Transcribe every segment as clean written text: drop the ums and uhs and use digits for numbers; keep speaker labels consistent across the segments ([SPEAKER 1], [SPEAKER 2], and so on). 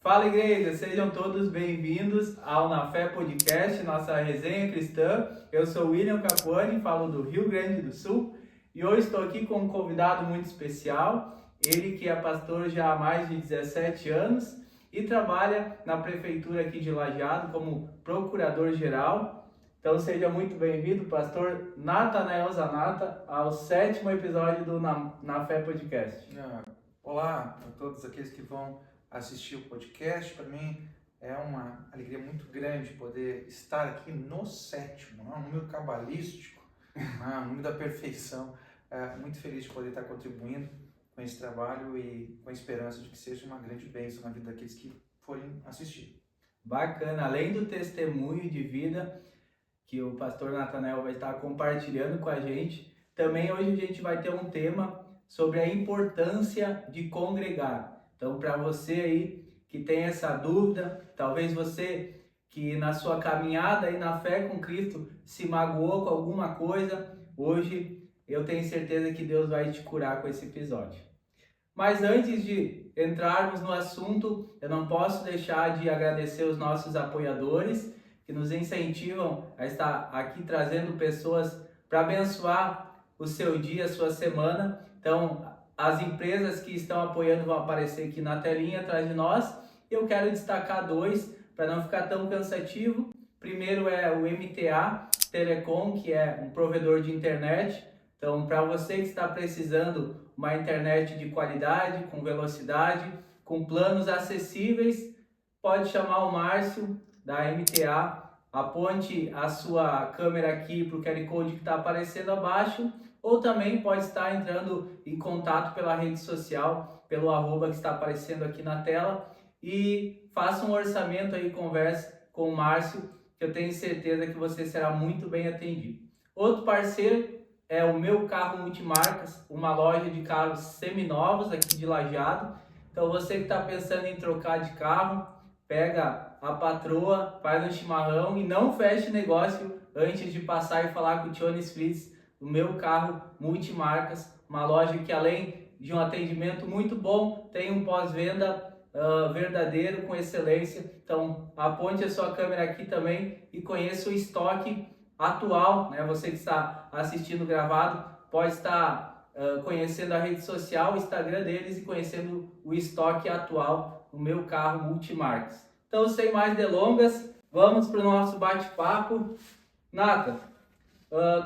[SPEAKER 1] Fala, igreja, sejam todos bem-vindos ao Na Fé Podcast, nossa resenha cristã. Eu sou William Capuani, falo do Rio Grande do Sul e hoje estou aqui com um convidado muito especial, ele que é pastor já há mais de 17 anos e trabalha na prefeitura aqui de Lajeado como procurador-geral. Então seja muito bem-vindo, pastor Natanael Zanata, ao 7º episódio do Na Fé Podcast.
[SPEAKER 2] Olá a todos aqueles que vão assistir o podcast. Para mim é uma alegria muito grande poder estar aqui no 7º, um número cabalístico, um número da perfeição. Muito feliz de poder estar contribuindo com esse trabalho e com a esperança de que seja uma grande bênção na vida daqueles que forem assistir.
[SPEAKER 1] Bacana, além do testemunho de vida que o pastor Natanael vai estar compartilhando com a gente, também hoje a gente vai ter um tema sobre a importância de congregar. Então, para você aí que tem essa dúvida, talvez você que na sua caminhada aí na fé com Cristo se magoou com alguma coisa, hoje eu tenho certeza que Deus vai te curar com esse episódio. Mas antes de entrarmos no assunto, eu não posso deixar de agradecer os nossos apoiadores que nos incentivam a estar aqui trazendo pessoas para abençoar o seu dia, a sua semana. Então, as empresas que estão apoiando vão aparecer aqui na telinha atrás de nós. Eu quero destacar dois para não ficar tão cansativo. Primeiro é o MTA Telecom, que é um provedor de internet. Então, para você que está precisando uma internet de qualidade, com velocidade, com planos acessíveis, pode chamar o Márcio da MTA. Aponte a sua câmera aqui para o QR Code que está aparecendo abaixo, ou também pode estar entrando em contato pela rede social, pelo @ que está aparecendo aqui na tela, e faça um orçamento aí, converse com o Márcio, que eu tenho certeza que você será muito bem atendido. Outro parceiro é o Meu Carro Multimarcas, uma loja de carros seminovos aqui de Lajeado. Então você que está pensando em trocar de carro, pega a patroa, faz um chimarrão e não feche negócio antes de passar e falar com o Tiones Fritz, o Meu Carro Multimarcas, uma loja que além de um atendimento muito bom, tem um pós-venda verdadeiro, com excelência. Então aponte a sua câmera aqui também e conheça o estoque atual, né? Você que está assistindo gravado pode estar conhecendo a rede social, o Instagram deles e conhecendo o estoque atual no Meu Carro Multimarcas. Então, sem mais delongas, vamos para o nosso bate-papo. Nata,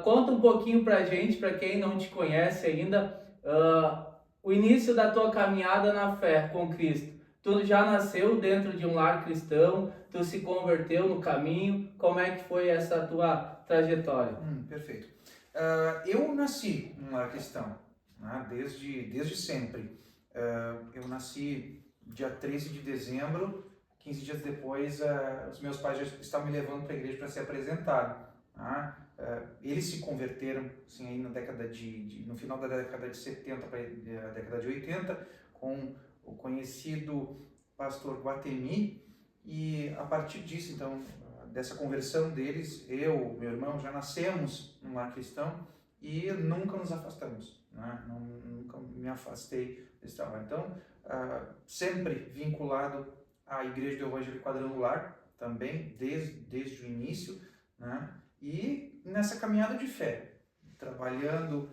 [SPEAKER 1] conta um pouquinho para a gente, para quem não te conhece ainda, o início da tua caminhada na fé com Cristo. Tu já nasceu dentro de um lar cristão, tu se converteu no caminho, como é que foi essa tua trajetória?
[SPEAKER 2] Perfeito. Eu nasci num lar cristão, né, desde sempre. Eu nasci dia 13 de dezembro, 15 dias depois, os meus pais já estavam me levando para a igreja para ser apresentado. Né? Eles se converteram assim, aí no final da década de 70 para a década de 80, com o conhecido pastor Guatemi, e a partir disso, então, dessa conversão deles, eu, meu irmão, já nascemos num lar cristão e nunca nos afastamos, né? Nunca me afastei desse trabalho. Então, sempre vinculado à Igreja do Evangelho Quadrangular, também, desde o início, né? E nessa caminhada de fé, trabalhando,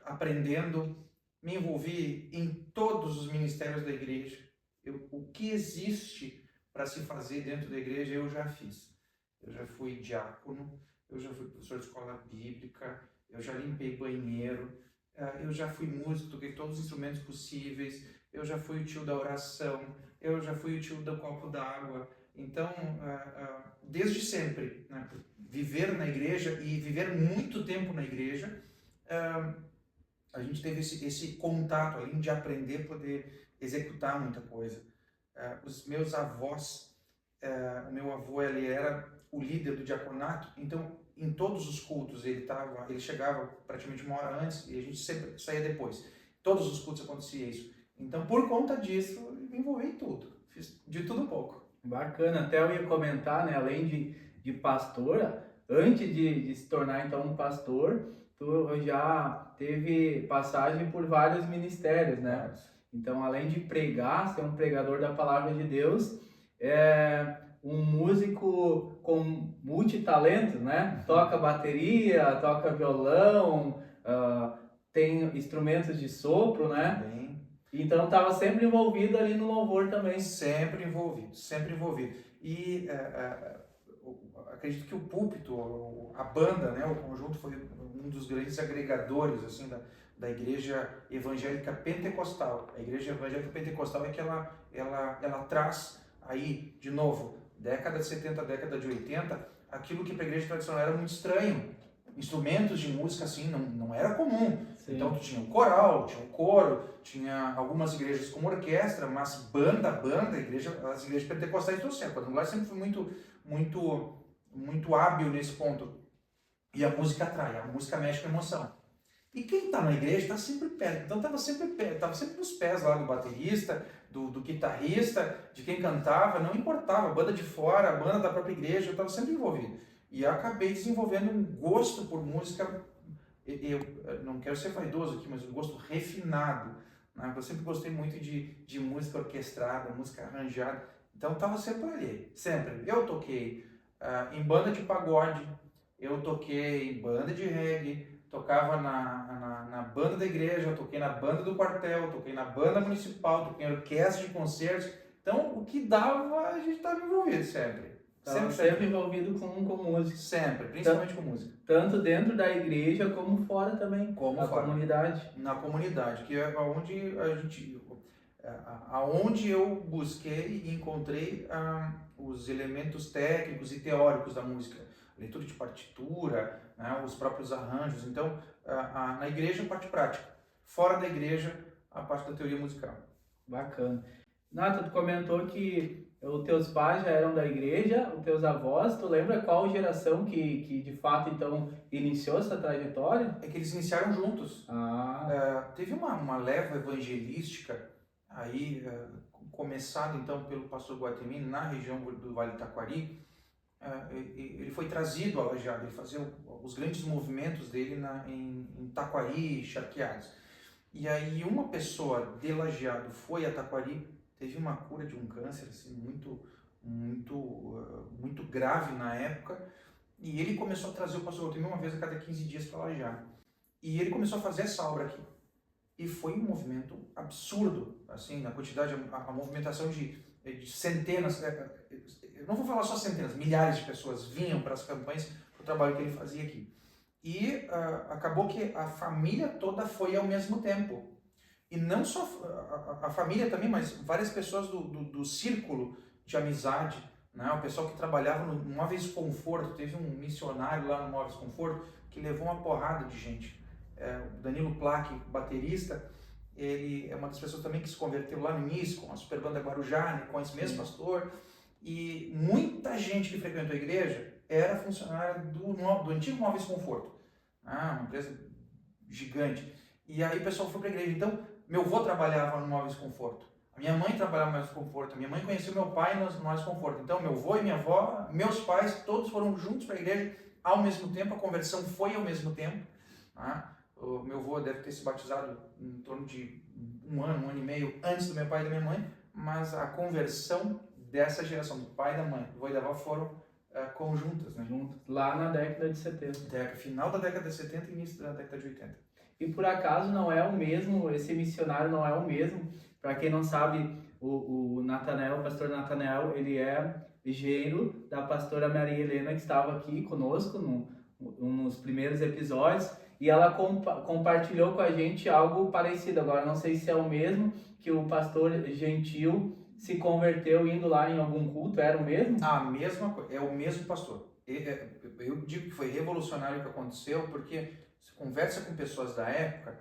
[SPEAKER 2] aprendendo, me envolvi em todos os ministérios da igreja. O que existe para se fazer dentro da igreja, eu já fiz. Eu já fui diácono, eu já fui professor de escola bíblica, eu já limpei banheiro, eu já fui músico, toquei todos os instrumentos possíveis, eu já fui o tio da oração, eu já fui o tio do copo d'água. Então, desde sempre, né, viver na igreja e viver muito tempo na igreja, a gente teve esse contato, além de aprender, poder executar muita coisa. Os meus avós, o meu avô, ele era o líder do diaconato, então em todos os cultos ele chegava praticamente uma hora antes e a gente sempre saía depois. Todos os cultos acontecia isso. Então, por conta disso, eu me envolvi em tudo, fiz de tudo um pouco.
[SPEAKER 1] Bacana, até eu ia comentar, né, além de pastor, antes de se tornar então um pastor, tu já teve passagem por vários ministérios, né? Então, além de pregar, ser um pregador da palavra de Deus, é um músico com multitalentos, né? Toca bateria, toca violão, tem instrumentos de sopro, né?
[SPEAKER 2] Bem,
[SPEAKER 1] Então, estava sempre envolvido ali no louvor também.
[SPEAKER 2] sempre envolvido, sempre envolvido. E acredito que o púlpito, a banda, né, o conjunto foi um dos grandes agregadores assim da igreja evangélica pentecostal. A igreja evangélica pentecostal é que ela traz aí, de novo, década de 70, década de 80, aquilo que para a igreja tradicional era muito estranho. Instrumentos de música assim não era comum.
[SPEAKER 1] Sim.
[SPEAKER 2] Então tu tinha um coral, tinha um coro, tinha algumas igrejas com orquestra, mas banda, as igrejas pentecostais trouxeram. O quadrangular sempre foi muito hábil nesse ponto. E a música atrai, a música mexe com a emoção. E quem está na igreja está sempre perto. Então estava sempre nos pés lá do baterista, do guitarrista, de quem cantava, não importava, a banda de fora, a banda da própria igreja, eu estava sempre envolvido. E acabei desenvolvendo um gosto por música, eu não quero ser vaidoso aqui, mas um gosto refinado. Né? Eu sempre gostei muito de música orquestrada, música arranjada. Então estava sempre ali, sempre. Eu toquei em banda de pagode, eu toquei em banda de reggae, tocava na banda da igreja, eu toquei na banda do quartel, toquei na banda municipal, toquei em orquestra de concertos. Então, o que dava, a gente estava envolvido sempre.
[SPEAKER 1] Sempre envolvido com música.
[SPEAKER 2] Sempre, principalmente com música.
[SPEAKER 1] Tanto dentro da igreja como fora também, na comunidade.
[SPEAKER 2] Na comunidade, que é aonde eu busquei e encontrei os elementos técnicos e teóricos da música. Leitura de partitura, né, os próprios arranjos. Então, na igreja, a parte prática. Fora da igreja, a parte da teoria musical.
[SPEAKER 1] Bacana. Nata, tu comentou que os teus pais já eram da igreja, os teus avós, tu lembra qual geração que de fato, então, iniciou essa trajetória?
[SPEAKER 2] É que eles iniciaram juntos. Teve uma leva evangelística aí, começada, então, pelo pastor Guatemi, na região do Vale do Taquari. Ele foi trazido a Lajeado, ele fazia os grandes movimentos dele em Taquari, Charqueadas. E aí uma pessoa de Lajeado foi a Taquari, teve uma cura de um câncer assim, muito grave na época, e ele começou a trazer o pastor Guatemi uma vez a cada 15 dias para Lajeado. E ele começou a fazer essa obra aqui. E foi um movimento absurdo, assim, na quantidade, a movimentação de centenas, eu não vou falar só centenas, milhares de pessoas vinham para as campanhas, para o trabalho que ele fazia aqui. E acabou que a família toda foi ao mesmo tempo. E não só a família também, mas várias pessoas do círculo de amizade, né? O pessoal que trabalhava no Móveis Conforto, teve um missionário lá no Móveis Conforto que levou uma porrada de gente. O Danilo Plaque, baterista, ele é uma das pessoas também que se converteu lá no início, com a Superbanda Guarujá, né, com esse mesmo pastor, e muita gente que frequentou a igreja era funcionária do antigo Móveis Conforto, uma empresa gigante. E aí o pessoal foi para a igreja. Então, meu avô trabalhava no Móveis Conforto, a minha mãe trabalhava no Móveis Conforto, a minha mãe conheceu meu pai no Móveis Conforto. Então, meu avô e minha avó, meus pais, todos foram juntos para a igreja ao mesmo tempo, a conversão foi ao mesmo tempo. O meu avô deve ter se batizado em torno de um ano e meio antes do meu pai e da minha mãe, mas a conversão dessa geração, do pai e da mãe, do avô e da avó, foram conjuntas, né?
[SPEAKER 1] Juntas, lá na década de 70.
[SPEAKER 2] Final da década de 70 e início da década de 80.
[SPEAKER 1] E por acaso não é o mesmo, esse missionário não é o mesmo, para quem não sabe, o Natanael, o pastor Natanael, ele é genro da pastora Maria Helena, que estava aqui conosco nos primeiros episódios, e ela compartilhou com a gente algo parecido. Agora, não sei se é o mesmo, que o pastor Gentil se converteu indo lá em algum culto, era o mesmo?
[SPEAKER 2] A mesma coisa, é o mesmo pastor. Eu digo que foi revolucionário o que aconteceu, porque você conversa com pessoas da época,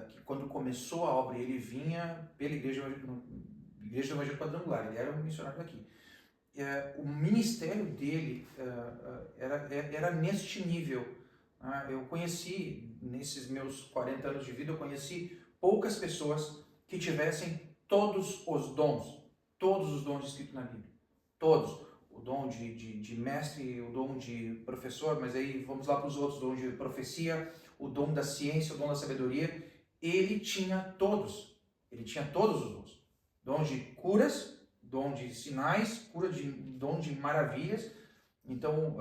[SPEAKER 2] que quando começou a obra, ele vinha pela Igreja do Evangelho Quadrangular, ele era um missionário daqui. O ministério dele era neste nível. Eu conheci, nesses meus 40 anos de vida, eu conheci poucas pessoas que tivessem todos os dons descritos na Bíblia. Todos. O dom de mestre, o dom de professor, mas aí vamos lá para os outros, o dom de profecia, o dom da ciência, o dom da sabedoria. Ele tinha todos. Ele tinha todos os dons. Dom de curas, dom de sinais, dom de maravilhas. Então,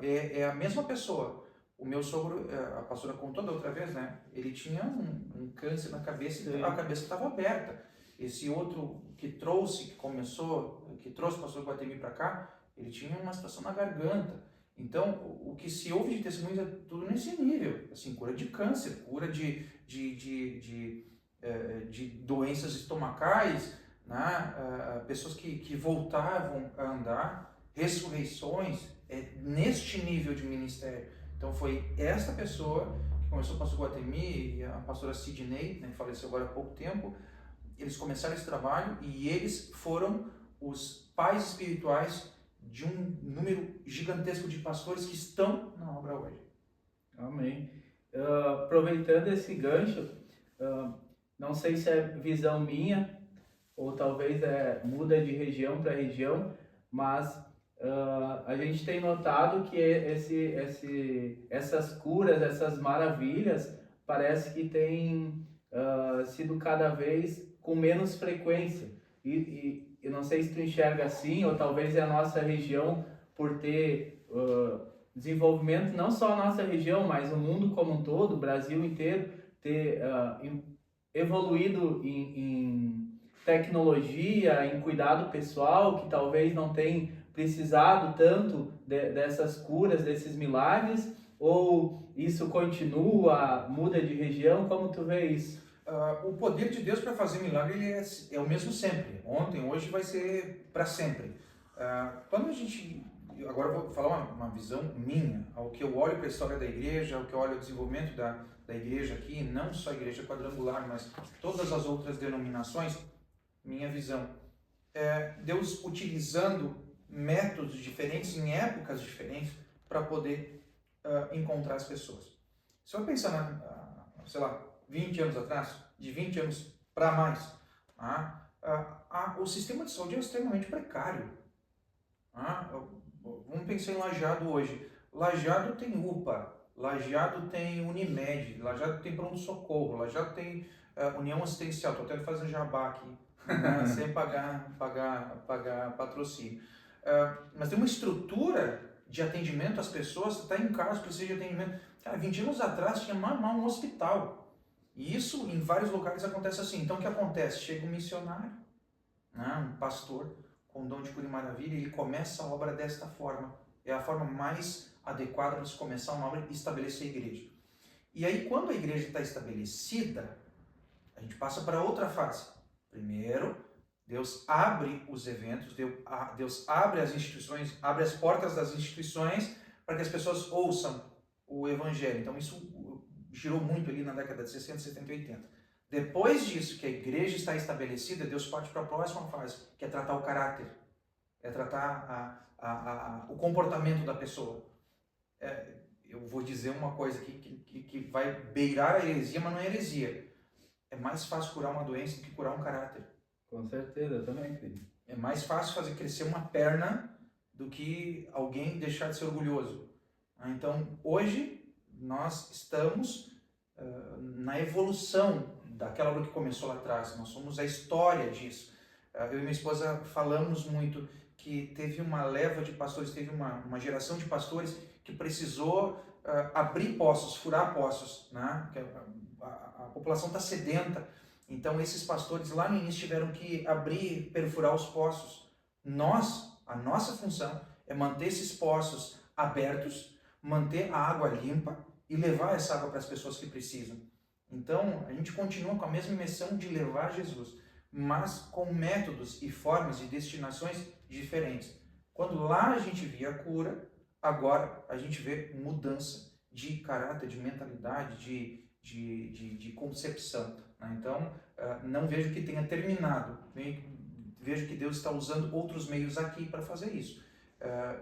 [SPEAKER 2] é a mesma pessoa. O meu sogro, a pastora contou da outra vez, né? Ele tinha um câncer na cabeça e a cabeça estava aberta. Esse outro que trouxe o pastor Guatemi para cá, ele tinha uma situação na garganta. Então, o que se ouve de testemunhos é tudo nesse nível. Assim, cura de câncer, cura de doenças estomacais, né? Pessoas que voltavam a andar, ressurreições, neste nível de ministério. Então foi essa pessoa que começou o pastor Guatemi e a pastora Sidney, né, que faleceu agora há pouco tempo. Eles começaram esse trabalho e eles foram os pais espirituais de um número gigantesco de pastores que estão na obra hoje.
[SPEAKER 1] Amém. Aproveitando esse gancho, não sei se é visão minha ou talvez muda de região para região, mas a gente tem notado que essas curas, essas maravilhas, parece que tem sido cada vez com menos frequência. E eu não sei se tu enxerga assim, ou talvez é a nossa região, por ter desenvolvimento, não só a nossa região, mas o mundo como um todo, o Brasil inteiro, ter evoluído em tecnologia, em cuidado pessoal, que talvez não tenha precisado tanto dessas curas, desses milagres, ou isso continua, muda de região? Como tu vê isso?
[SPEAKER 2] O poder de Deus para fazer milagre ele é o mesmo sempre. Ontem, hoje vai ser para sempre. Quando a gente... Agora eu vou falar uma visão minha, ao que eu olho para a história da igreja, ao que eu olho o desenvolvimento da igreja aqui, não só a igreja quadrangular, mas todas as outras denominações, minha visão é Deus utilizando métodos diferentes, em épocas diferentes, para poder encontrar as pessoas. Se eu pensar sei lá, 20 anos atrás, de 20 anos para mais, o sistema de saúde é extremamente precário. Vamos pensar em Lajeado hoje. Lajeado tem UPA, Lajeado tem Unimed, Lajeado tem pronto-socorro, Lajeado tem União Assistencial. Estou até fazendo jabá aqui, né, sem pagar patrocínio. Mas tem uma estrutura de atendimento às pessoas, você está em casa, precisa de atendimento. Cara, 20 anos atrás tinha mal um hospital. E isso em vários lugares acontece assim. Então o que acontece? Chega um missionário, né, um pastor com dom de cura e maravilha, e ele começa a obra desta forma. É a forma mais adequada para se começar uma obra e estabelecer a igreja. E aí quando a igreja está estabelecida, a gente passa para outra fase. Primeiro, Deus abre os eventos, Deus abre as instituições, abre as portas das instituições para que as pessoas ouçam o evangelho. Então isso girou muito ali na década de 60, 70 e 80. Depois disso, que a igreja está estabelecida, Deus parte para a próxima fase, que é tratar o caráter, é tratar o comportamento da pessoa. Eu vou dizer uma coisa que vai beirar a heresia, mas não é heresia. É mais fácil curar uma doença do que curar um caráter.
[SPEAKER 1] Com certeza, eu também acredito.
[SPEAKER 2] É mais fácil fazer crescer uma perna do que alguém deixar de ser orgulhoso. Então, hoje, nós estamos na evolução daquela obra que começou lá atrás. Nós somos a história disso. Eu e minha esposa falamos muito que teve uma leva de pastores, teve uma geração de pastores que precisou abrir poços, furar poços, né? A população está sedenta. Então esses pastores lá no início tiveram que abrir, perfurar os poços. A nossa função é manter esses poços abertos, manter a água limpa e levar essa água para as pessoas que precisam. Então a gente continua com a mesma missão de levar Jesus, mas com métodos e formas e destinações diferentes. Quando lá a gente via a cura, agora a gente vê mudança de caráter, de mentalidade, de concepção. Então, não vejo que tenha terminado. Vejo que Deus está usando outros meios aqui para fazer isso.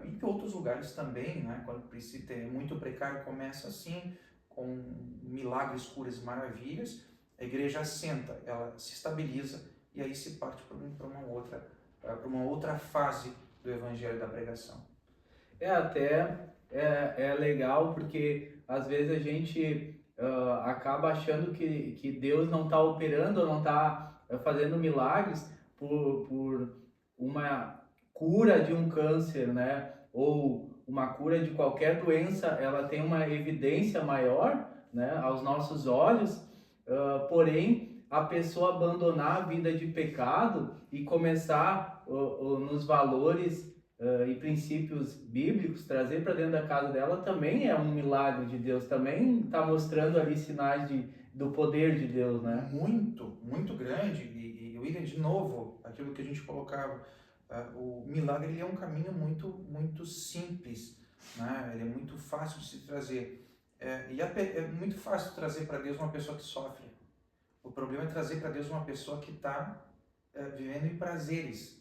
[SPEAKER 2] Em outros lugares também, né, quando precisa é muito precário, começa assim, com milagres, curas e maravilhas, a igreja assenta, ela se estabiliza e aí se parte para uma outra fase do evangelho da pregação.
[SPEAKER 1] É legal porque às vezes a gente acaba achando que Deus não está operando, não está fazendo milagres por uma cura de um câncer, né? Ou uma cura de qualquer doença, ela tem uma evidência maior, né, aos nossos olhos, porém, a pessoa abandonar a vida de pecado e começar nos valores e princípios bíblicos, trazer para dentro da casa dela, também é um milagre de Deus, também está mostrando ali sinais do poder de Deus, né?
[SPEAKER 2] Muito, muito grande. E William, de novo, aquilo que a gente colocava, o milagre ele é um caminho muito, muito simples, né? Ele é muito fácil de se trazer. É muito fácil trazer para Deus uma pessoa que sofre. O problema é trazer para Deus uma pessoa que está vivendo em prazeres,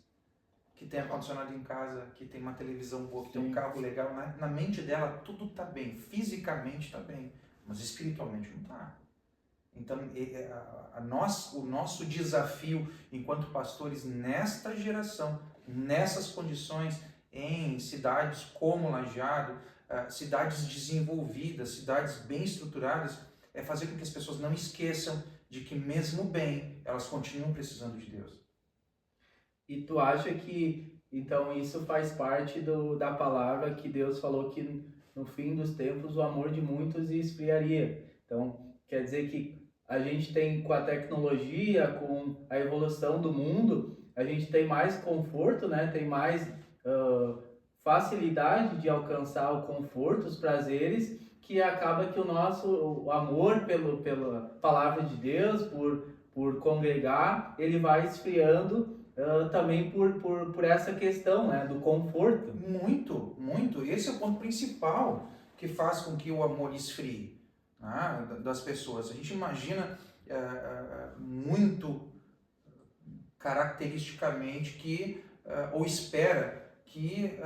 [SPEAKER 2] que tem ar-condicionado em casa, que tem uma televisão boa, que tem um carro legal. Na mente dela tudo está bem, fisicamente está bem, mas espiritualmente não está. Então, o nosso desafio enquanto pastores nesta geração, nessas condições, em cidades como Lajeado, cidades desenvolvidas, cidades bem estruturadas, é fazer com que as pessoas não esqueçam de que mesmo bem, elas continuam precisando de Deus.
[SPEAKER 1] E tu acha que, então, isso faz parte da palavra que Deus falou que no fim dos tempos o amor de muitos esfriaria. Então, quer dizer que a gente tem, com a tecnologia, com a evolução do mundo, a gente tem mais conforto, né? Tem mais facilidade de alcançar o conforto, os prazeres, que acaba que o amor pela palavra de Deus, por congregar, ele vai esfriando também por essa questão, né, do conforto.
[SPEAKER 2] Muito, muito. Esse é o ponto principal que faz com que o amor esfrie, né, das pessoas. A gente imagina muito caracteristicamente que, ou espera que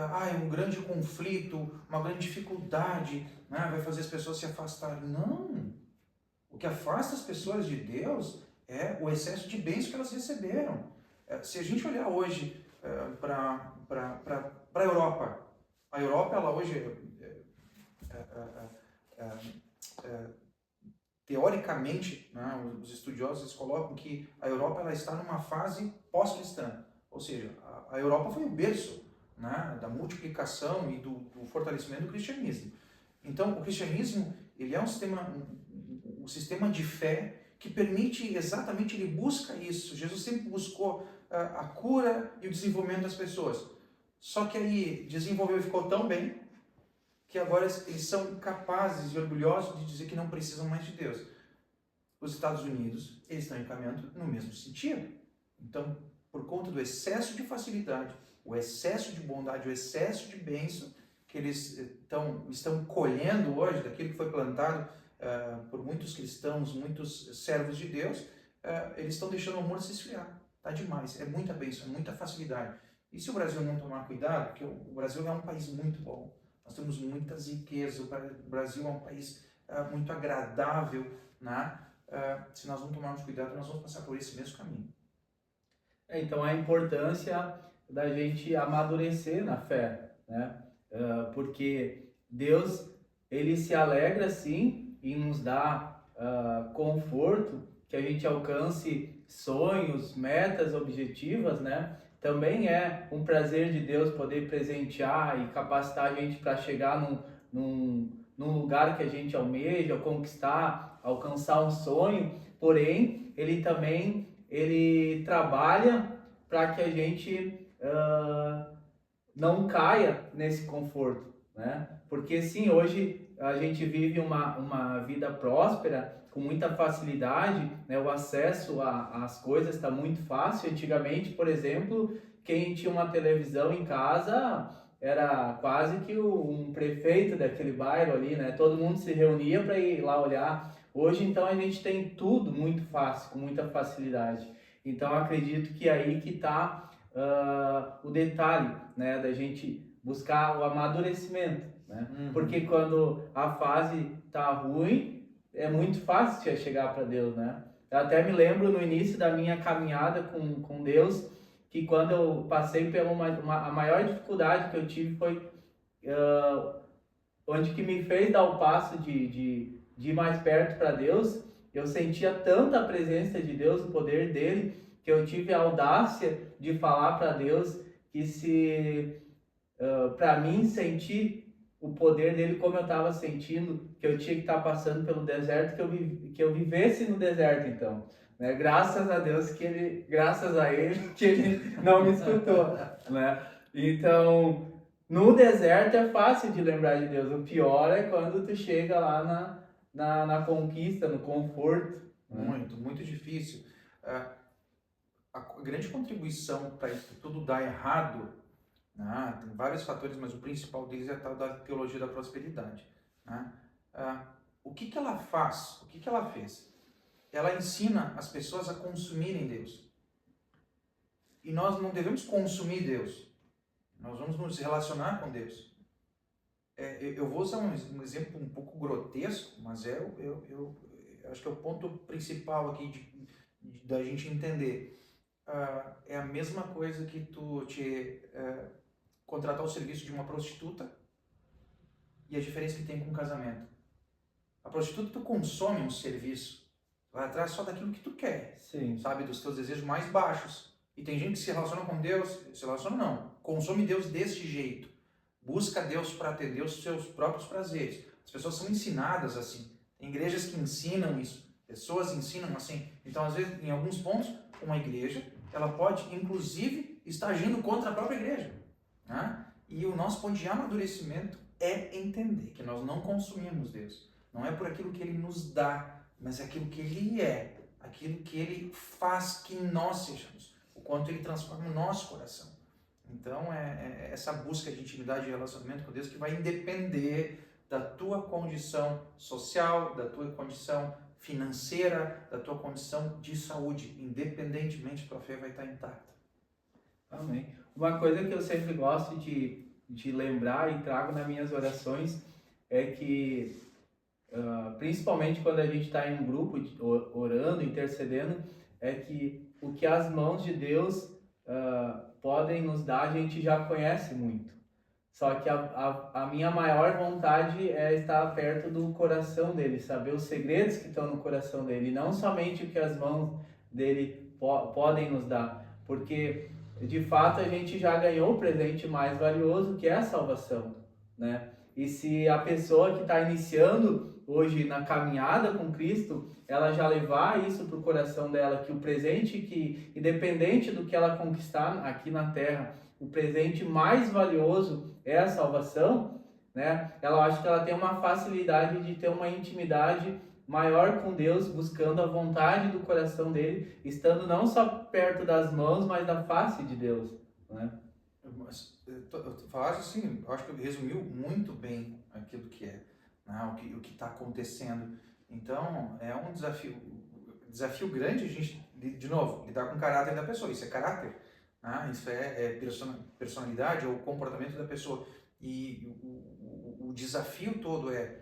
[SPEAKER 2] um grande conflito, uma grande dificuldade, né, vai fazer as pessoas se afastarem. Não! O que afasta as pessoas de Deus é o excesso de bens que elas receberam. Se a gente olhar hoje para a Europa, a Europa, ela hoje, teoricamente, né, os estudiosos colocam que a Europa ela está numa fase pós-cristã, ou seja, a Europa foi o berço, né, da multiplicação e do fortalecimento do cristianismo. Então, o cristianismo ele é um sistema de fé que permite exatamente, ele busca isso. Jesus sempre buscou a cura e o desenvolvimento das pessoas. Só que aí desenvolveu e ficou tão bem que agora eles são capazes e orgulhosos de dizer que não precisam mais de Deus. Os Estados Unidos, eles estão encaminhando no mesmo sentido. Então, por conta do excesso de facilidade, o excesso de bondade, o excesso de bênção que eles estão colhendo hoje, daquilo que foi plantado por muitos cristãos, muitos servos de Deus, eles estão deixando o amor se esfriar. Tá demais, é muita bênção, é muita facilidade. E se o Brasil não tomar cuidado, porque o Brasil é um país muito bom, nós temos muitas riquezas, o Brasil é um país muito agradável, né? Se nós não tomarmos cuidado, nós vamos passar por esse mesmo caminho.
[SPEAKER 1] Então, a importância da gente amadurecer na fé, né? Porque Deus, ele se alegra, sim, em nos dar conforto, que a gente alcance sonhos, metas objetivas, né? Também é um prazer de Deus poder presentear e capacitar a gente para chegar num lugar que a gente almeja, conquistar, alcançar um sonho. Porém, ele também trabalha para que a gente não caia nesse conforto, né? Porque sim, hoje a gente vive uma vida próspera, com muita facilidade, né? O acesso às coisas está muito fácil. Antigamente, por exemplo, quem tinha uma televisão em casa era quase que um prefeito daquele bairro ali, né? Todo mundo se reunia para ir lá olhar. Hoje, então, a gente tem tudo muito fácil, com muita facilidade. Então, acredito que aí que está o detalhe, né? Da gente buscar o amadurecimento, né? Porque quando a fase está ruim, é muito fácil chegar para Deus, né? Eu até me lembro no início da minha caminhada com Deus, que quando eu passei pela a maior dificuldade que eu tive foi onde que me fez dar o passo de ir mais perto para Deus. Eu sentia tanta a presença de Deus, o poder dele, que eu tive a audácia de falar para Deus que se para mim sentir o poder dele como eu estava sentindo, que eu tinha que estar passando pelo deserto, que eu vivesse no deserto então, né? Graças a Deus graças a ele que ele não me escutou, né? Então, no deserto é fácil de lembrar de Deus, o pior é quando tu chega lá na conquista, no conforto, né?
[SPEAKER 2] Muito difícil. A grande contribuição para isso tudo dar errado, né? Tem vários fatores, mas o principal deles é a tal da teologia da prosperidade, né? O que que ela faz? O que que ela fez? Ela ensina as pessoas a consumirem Deus. E nós não devemos consumir Deus. Nós vamos nos relacionar com Deus. Eu vou usar um exemplo um pouco grotesco, mas eu acho que é o ponto principal aqui da gente entender. É a mesma coisa que tu contratar o serviço de uma prostituta e a diferença que tem com o casamento. A prostituta, tu consome um serviço, vai atrás só daquilo que tu quer,
[SPEAKER 1] Sim.
[SPEAKER 2] sabe, dos teus desejos mais baixos. E tem gente que se relaciona com Deus, se relaciona não, consome Deus deste jeito, busca Deus para atender os seus próprios prazeres. As pessoas são ensinadas assim, tem igrejas que ensinam isso, pessoas ensinam assim. Então, às vezes, em alguns pontos, uma igreja, ela pode, inclusive, estar agindo contra a própria igreja, né? E o nosso ponto de amadurecimento é entender que nós não consumimos Deus. Não é por aquilo que Ele nos dá, mas é aquilo que Ele é, aquilo que Ele faz que nós sejamos, o quanto Ele transforma o nosso coração. Então, é essa busca de intimidade e relacionamento com Deus que vai depender da tua condição social, da tua condição financeira, da tua condição de saúde. Independentemente, tua fé vai estar intacta.
[SPEAKER 1] Amém. Uma coisa que eu sempre gosto de lembrar e trago nas minhas orações é que, principalmente quando a gente está em um grupo orando, intercedendo, é que o que as mãos de Deus podem nos dar, a gente já conhece muito. Só que a minha maior vontade é estar perto do coração dele, saber os segredos que estão no coração dele, não somente o que as mãos dele podem nos dar, porque de fato a gente já ganhou o presente mais valioso, que é a salvação, né? E se a pessoa que está iniciando hoje na caminhada com Cristo, ela já levar isso para o coração dela, que o presente que, independente do que ela conquistar aqui na Terra, o presente mais valioso é a salvação, né? Ela acha que ela tem uma facilidade de ter uma intimidade maior com Deus, buscando a vontade do coração dele, estando não só perto das mãos, mas da face de Deus, né?
[SPEAKER 2] Mas, tu falaste assim, eu acho que resumiu muito bem aquilo que é, né? O que está acontecendo. Então, é um desafio grande a gente, de novo, lidar com o caráter da pessoa. Isso é caráter, né? Isso é personalidade ou comportamento da pessoa. E o desafio todo é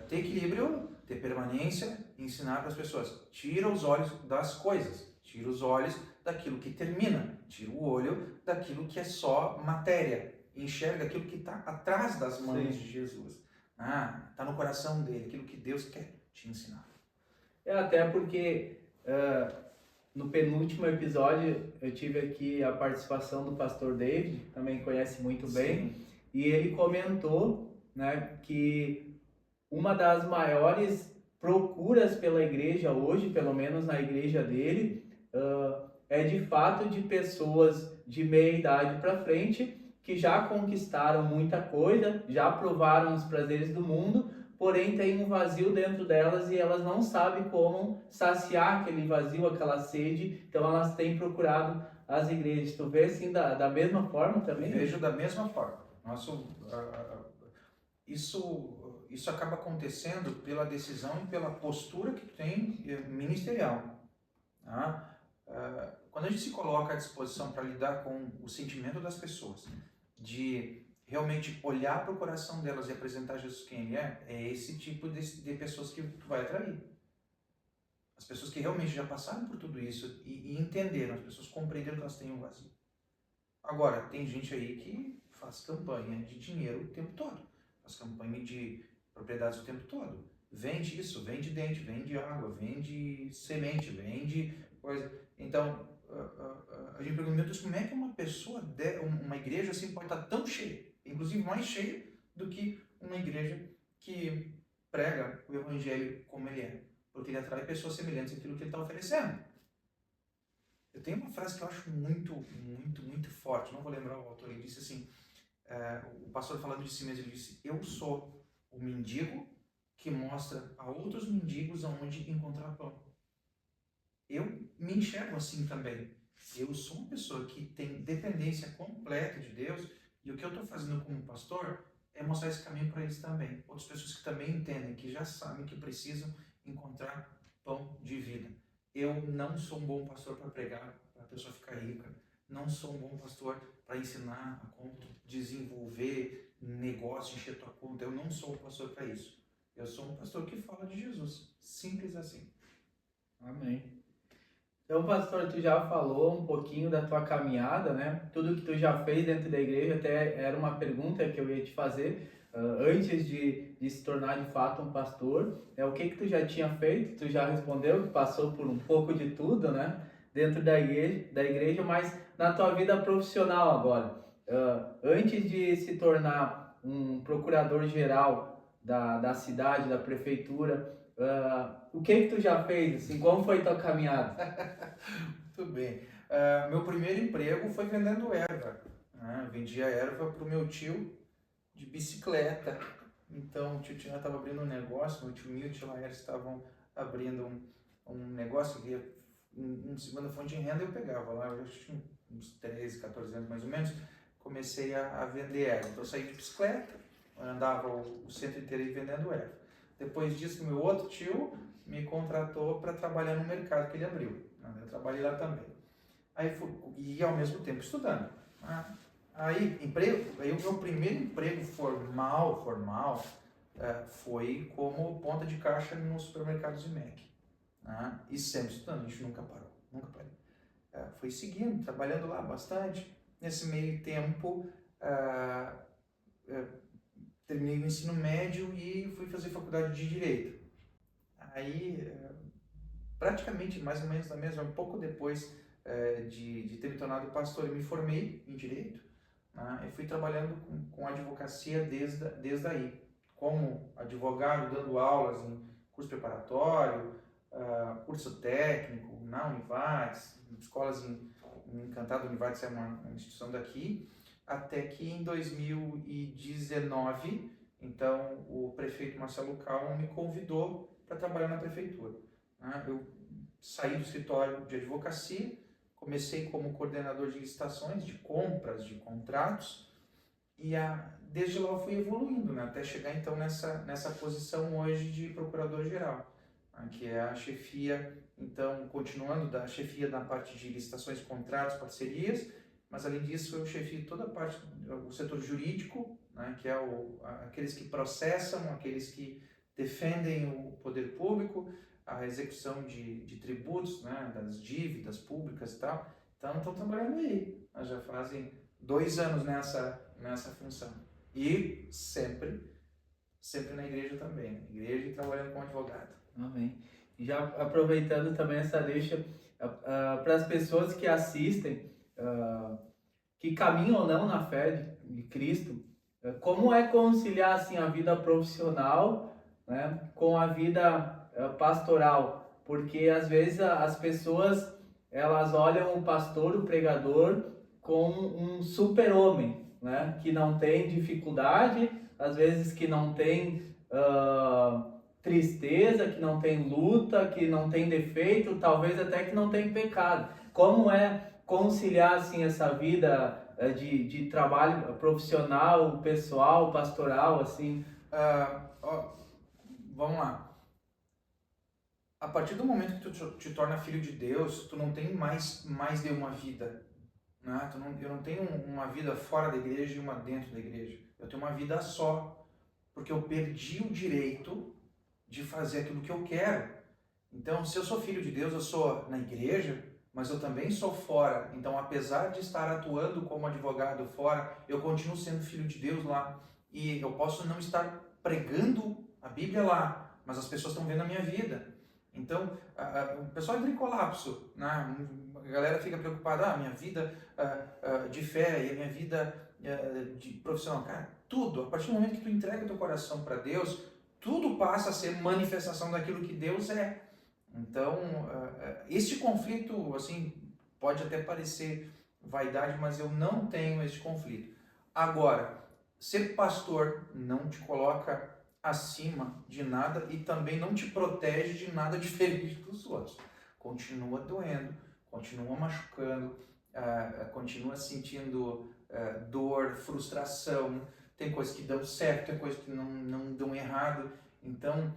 [SPEAKER 2] ter equilíbrio, ter permanência, ensinar para as pessoas. Tira os olhos das coisas, tira os olhos daquilo que termina, tira o olho daquilo que é só matéria, enxerga aquilo que está atrás das mãos de Jesus, está no coração dele, aquilo que Deus quer te ensinar.
[SPEAKER 1] Até porque no penúltimo episódio eu tive aqui a participação do pastor David, também conhece muito bem. Sim. E ele comentou, né, que uma das maiores procuras pela igreja hoje, pelo menos na igreja dele, é de fato de pessoas de meia idade para frente que já conquistaram muita coisa, já provaram os prazeres do mundo, porém tem um vazio dentro delas e elas não sabem como saciar aquele vazio, aquela sede, então elas têm procurado as igrejas. Tu vê assim da mesma forma também?
[SPEAKER 2] Vejo da mesma forma. Isso acaba acontecendo pela decisão e pela postura que tu tem ministerial. Quando a gente se coloca à disposição para lidar com o sentimento das pessoas, de realmente olhar para o coração delas e apresentar Jesus quem ele é esse tipo de pessoas que tu vai atrair. As pessoas que realmente já passaram por tudo isso e entenderam, as pessoas compreenderam que elas têm um vazio. Agora, tem gente aí que faz campanha de dinheiro o tempo todo, faz campanha de propriedades o tempo todo. Vende isso, vende dente, vende água, vende semente, vende coisa. Então, a gente pergunta, meu Deus, como é que uma igreja assim pode estar tão cheia, inclusive mais cheia do que uma igreja que prega o evangelho como ele é, porque ele atrai pessoas semelhantes àquilo que ele está oferecendo. Eu tenho uma frase que eu acho muito forte, não vou lembrar o autor, ele disse assim, o pastor falando de si mesmo, ele disse, eu sou o mendigo que mostra a outros mendigos aonde encontrar pão. Eu me enxergo assim também. Eu sou uma pessoa que tem dependência completa de Deus e o que eu estou fazendo como pastor é mostrar esse caminho para eles também. Outras pessoas que também entendem, que já sabem que precisam encontrar pão de vida. Eu não sou um bom pastor para pregar, para a pessoa ficar rica. Não sou um bom pastor para ensinar a como desenvolver negócio, encher tua conta. Eu não sou um pastor para isso. Eu sou um pastor que fala de Jesus. Simples assim.
[SPEAKER 1] Amém. Então, pastor, tu já falou um pouquinho da tua caminhada, né? Tudo que tu já fez dentro da igreja, até era uma pergunta que eu ia te fazer antes de se tornar de fato um pastor. O que tu já tinha feito? Tu já respondeu que passou por um pouco de tudo, né? Dentro da igreja, mas na tua vida profissional agora, antes de se tornar um procurador-geral da cidade, da prefeitura, o que tu já fez? Assim, como foi tua caminhada?
[SPEAKER 2] Muito bem. Meu primeiro emprego foi vendendo erva. Vendia erva para o meu tio de bicicleta. Então, o tio Tina estava abrindo um negócio, meu tio Milton e o Laércio estavam abrindo um negócio que ia uma segunda fonte de renda, eu pegava lá, eu tinha uns 13, 14 anos mais ou menos, comecei a vender erva. Então, eu saí de bicicleta, andava o centro inteiro vendendo erva. Depois disso, meu outro tio me contratou para trabalhar no mercado que ele abriu. Eu trabalhei lá também. E ao mesmo tempo estudando. Aí o meu primeiro emprego formal foi como ponta de caixa no supermercado Zimec. E sempre estudando, a gente nunca parou, nunca parei. Foi seguindo, trabalhando lá bastante. Nesse meio tempo, terminei o ensino médio e fui fazer faculdade de Direito. Aí, praticamente, mais ou menos um pouco depois de ter me tornado pastor, eu me formei em Direito. E fui trabalhando com advocacia desde aí. Como advogado, dando aulas em curso preparatório, curso técnico, na Univates, escolas em Encantado. Univates é uma instituição daqui. Até que em 2019, então, o prefeito Marcelo Calma me convidou para trabalhar na prefeitura. Eu saí do escritório de advocacia, comecei como coordenador de licitações, de compras, de contratos, e desde lá eu fui evoluindo, até chegar então nessa posição hoje de procurador-geral, que é a chefia, então, continuando da chefia na parte de licitações, contratos, parcerias, mas além disso eu chefio toda a parte do setor jurídico, que é aqueles que processam, aqueles que defendem o poder público, a execução de tributos, das dívidas públicas e tal. Então, estou trabalhando aí. Nós já fazem 2 anos nessa função. E sempre na igreja também. Na igreja e trabalhando como advogado.
[SPEAKER 1] Amém. Já aproveitando também essa deixa para as pessoas que assistem, que caminham ou não na fé de Cristo, como é conciliar assim, a vida profissional, né, com a vida pastoral? Porque às vezes as pessoas elas olham o pastor, o pregador, como um super-homem, né, que não tem dificuldade, às vezes que não tem tristeza, que não tem luta, que não tem defeito, talvez até que não tem pecado. Como é conciliar assim essa vida de trabalho profissional, pessoal, pastoral, assim?
[SPEAKER 2] Vamos lá. A partir do momento que tu te torna filho de Deus, tu não tem mais de uma vida. Eu não tenho uma vida fora da igreja e uma dentro da igreja. Eu tenho uma vida só, porque eu perdi o direito de fazer aquilo que eu quero. Então, se eu sou filho de Deus, eu sou na igreja, mas eu também sou fora. Então, apesar de estar atuando como advogado fora, eu continuo sendo filho de Deus lá. E eu posso não estar pregando a Bíblia lá, mas as pessoas estão vendo a minha vida. Então, o pessoal entra em colapso, A galera fica preocupada, minha vida de fé e a minha vida de profissional. Cara, tudo, a partir do momento que tu entrega teu coração para Deus, tudo passa a ser manifestação daquilo que Deus é. Então, este conflito, assim, pode até parecer vaidade, mas eu não tenho esse conflito. Agora, ser pastor não te coloca acima de nada e também não te protege de nada diferente dos outros. Continua doendo, continua machucando, continua sentindo dor, frustração, tem coisas que dão certo, tem coisas que não dão errado. Então,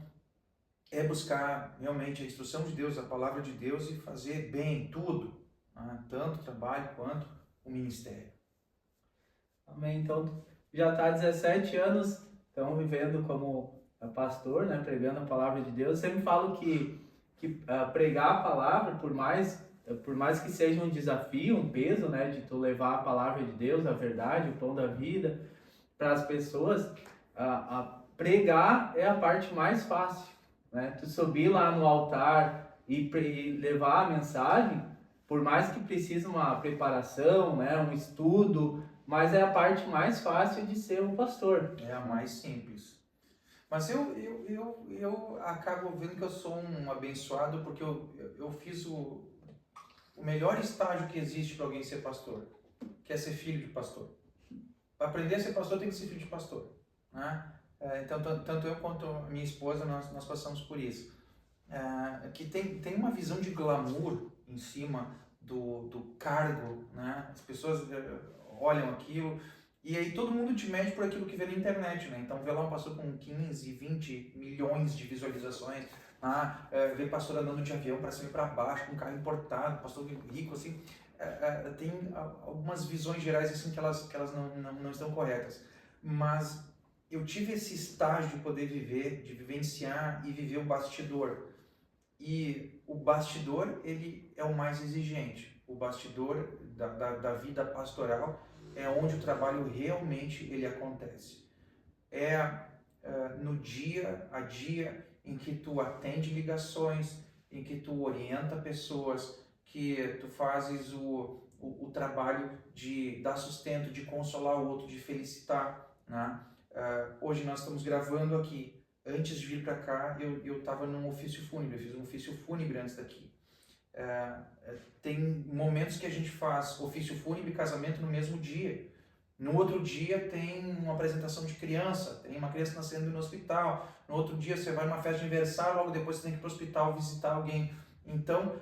[SPEAKER 2] é buscar realmente a instrução de Deus, a palavra de Deus e fazer bem tudo, tanto o trabalho quanto o ministério.
[SPEAKER 1] Amém. Então, já está há 17 anos, então, vivendo como pastor, né, pregando a palavra de Deus. Eu sempre falo que pregar a palavra, por mais que seja um desafio, um peso, né, de tu levar a palavra de Deus, a verdade, o pão da vida para as pessoas, pregar é a parte mais fácil, né? Tu subir lá no altar e levar a mensagem, por mais que precise uma preparação, né, um estudo, mas é a parte mais fácil de ser um pastor.
[SPEAKER 2] É a mais simples. Mas eu acabo vendo que eu sou um abençoado porque eu fiz o melhor estágio que existe para alguém ser pastor, que é ser filho de pastor. Para aprender a ser pastor tem que ser filho de pastor, né? Então, tanto eu quanto a minha esposa, nós passamos por isso. Que tem uma visão de glamour em cima do cargo, né? As pessoas olham aquilo e aí todo mundo te mede por aquilo que vê na internet, né? Então vê lá um pastor com 15, 20 milhões de visualizações, vê pastor andando de avião para cima e para baixo, com um carro importado, pastor rico, assim. Tem algumas visões gerais assim que elas não estão corretas, mas eu tive esse estágio de poder viver, de vivenciar e viver o bastidor. E o bastidor, ele é o mais exigente. O bastidor da vida pastoral é onde o trabalho realmente ele acontece. No dia a dia em que tu atende ligações, em que tu orienta pessoas, que tu fazes o trabalho de dar sustento, de consolar o outro, de felicitar, né? Hoje nós estamos gravando aqui. Antes de vir para cá, eu estava num ofício fúnebre, eu fiz um ofício fúnebre antes daqui. Tem momentos que a gente faz ofício fúnebre e casamento no mesmo dia. No outro dia tem uma apresentação de criança, tem uma criança nascendo no hospital. No outro dia você vai numa festa de aniversário, logo depois você tem que ir para o hospital visitar alguém. Então,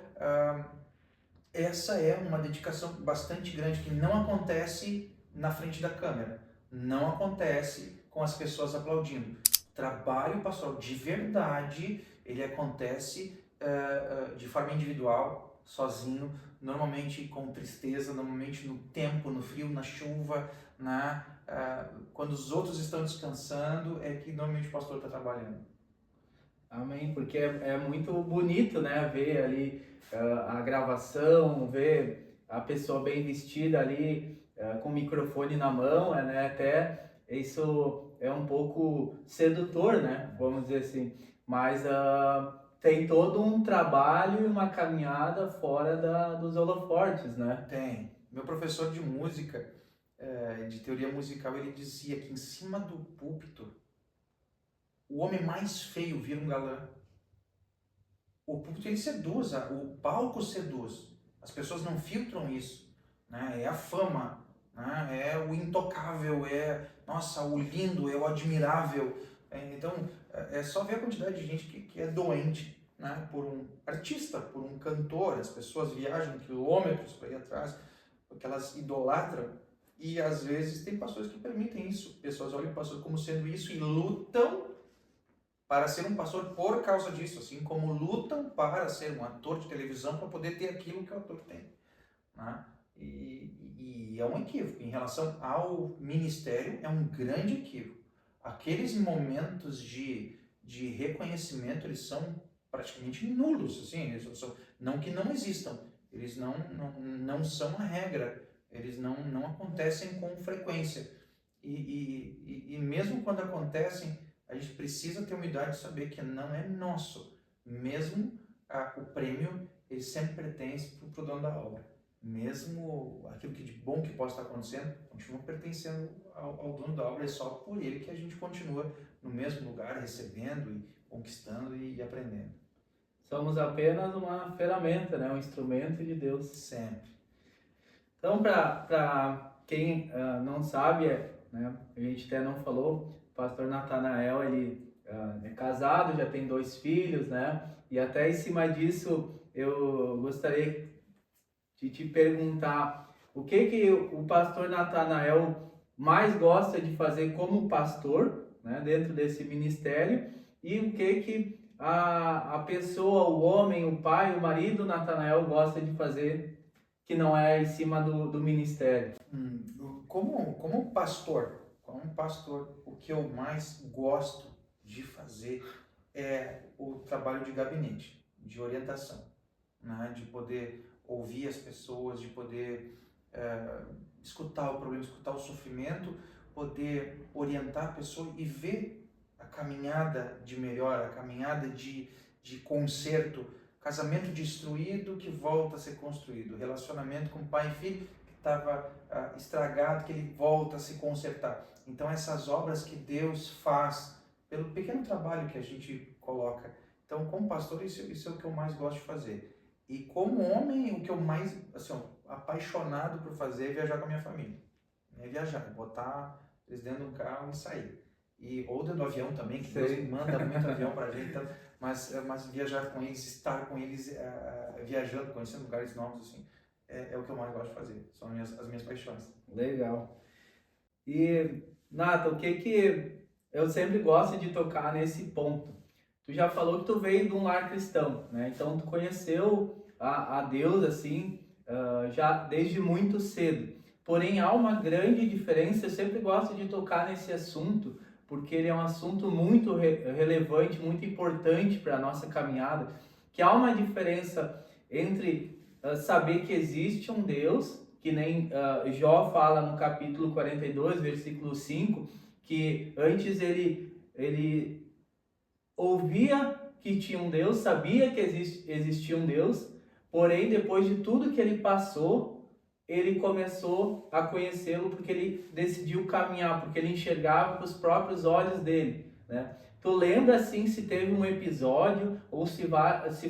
[SPEAKER 2] essa é uma dedicação bastante grande que não acontece na frente da câmera, não acontece com as pessoas aplaudindo. Trabalho pastoral de verdade, ele acontece de forma individual, sozinho, normalmente com tristeza, normalmente no tempo, no frio, na chuva, quando os outros estão descansando, é que normalmente o pastor está trabalhando.
[SPEAKER 1] Amém, porque é muito bonito, né, ver ali a gravação, ver a pessoa bem vestida ali, com o microfone na mão, né, até isso é um pouco sedutor, né, vamos dizer assim, mas tem todo um trabalho e uma caminhada fora dos holofortes, né?
[SPEAKER 2] Tem. Meu professor de música, de teoria musical, ele dizia que em cima do púlpito, o homem mais feio vira um galã. O púlpito ele seduz, o palco seduz. As pessoas não filtram isso, né? É a fama, né? É o intocável, nossa, o lindo, é o admirável. Então, é só ver a quantidade de gente que é doente, né? Por um artista, por um cantor. As pessoas viajam quilômetros para ir atrás, porque elas idolatram. E às vezes tem pastores que permitem isso. Pessoas olham o pastor como sendo isso e lutam para ser um pastor por causa disso, assim como lutam para ser um ator de televisão para poder ter aquilo que o ator tem, né? E é um equívoco. Em relação ao ministério, é um grande equívoco. Aqueles momentos de reconhecimento, eles são praticamente nulos, assim, não que não existam, eles não são a regra, eles não acontecem com frequência. E mesmo quando acontecem, a gente precisa ter humildade de saber que não é nosso. Mesmo o prêmio, ele sempre pertence para o dono da obra. Mesmo aquilo que de bom que possa estar acontecendo, continua pertencendo ao dono da obra, é só por ele que a gente continua no mesmo lugar, recebendo e conquistando e aprendendo.
[SPEAKER 1] Somos apenas uma ferramenta, né? Um instrumento de Deus.
[SPEAKER 2] Sempre.
[SPEAKER 1] Então, para quem não sabe, né? A gente até não falou, o pastor Natanael, ele é casado, já tem 2 filhos, né? E até em cima disso, eu gostaria de te perguntar o que o pastor Natanael mais gosta de fazer como pastor, né, dentro desse ministério, e o que a pessoa, o homem, o pai, o marido Natanael gosta de fazer que não é em cima do ministério.
[SPEAKER 2] Como pastor, o que eu mais gosto de fazer é o trabalho de gabinete, de orientação, né? De poder ouvir as pessoas, de poder escutar o problema, escutar o sofrimento, poder orientar a pessoa e ver a caminhada de melhora, a caminhada de conserto, casamento destruído que volta a ser construído, relacionamento com pai e filho que estava estragado, que ele volta a se consertar. Então essas obras que Deus faz pelo pequeno trabalho que a gente coloca. Então, como pastor, isso é o que eu mais gosto de fazer. E como homem, o que eu mais, assim, apaixonado por fazer é viajar com a minha família. É viajar, botar eles dentro de um carro e sair. Ou dentro do avião também, que Deus manda muito avião pra gente, então, mas viajar com eles, estar com eles, viajando, conhecendo lugares novos, assim, é o que eu mais gosto de fazer. São as minhas paixões.
[SPEAKER 1] Legal. E, Nata, o que eu sempre gosto de tocar nesse ponto? Tu já falou que tu veio de um lar cristão, né? Então tu conheceu a Deus assim, já desde muito cedo. Porém há uma grande diferença, eu sempre gosto de tocar nesse assunto, porque ele é um assunto muito relevante, muito importante para a nossa caminhada, que há uma diferença entre saber que existe um Deus, que nem Jó fala no capítulo 42, versículo 5, que antes ele ouvia que tinha um Deus, sabia que existia um Deus, porém depois de tudo que ele passou, ele começou a conhecê-lo porque ele decidiu caminhar, porque ele enxergava com os próprios olhos dele, né? Tu lembra assim se teve um episódio ou se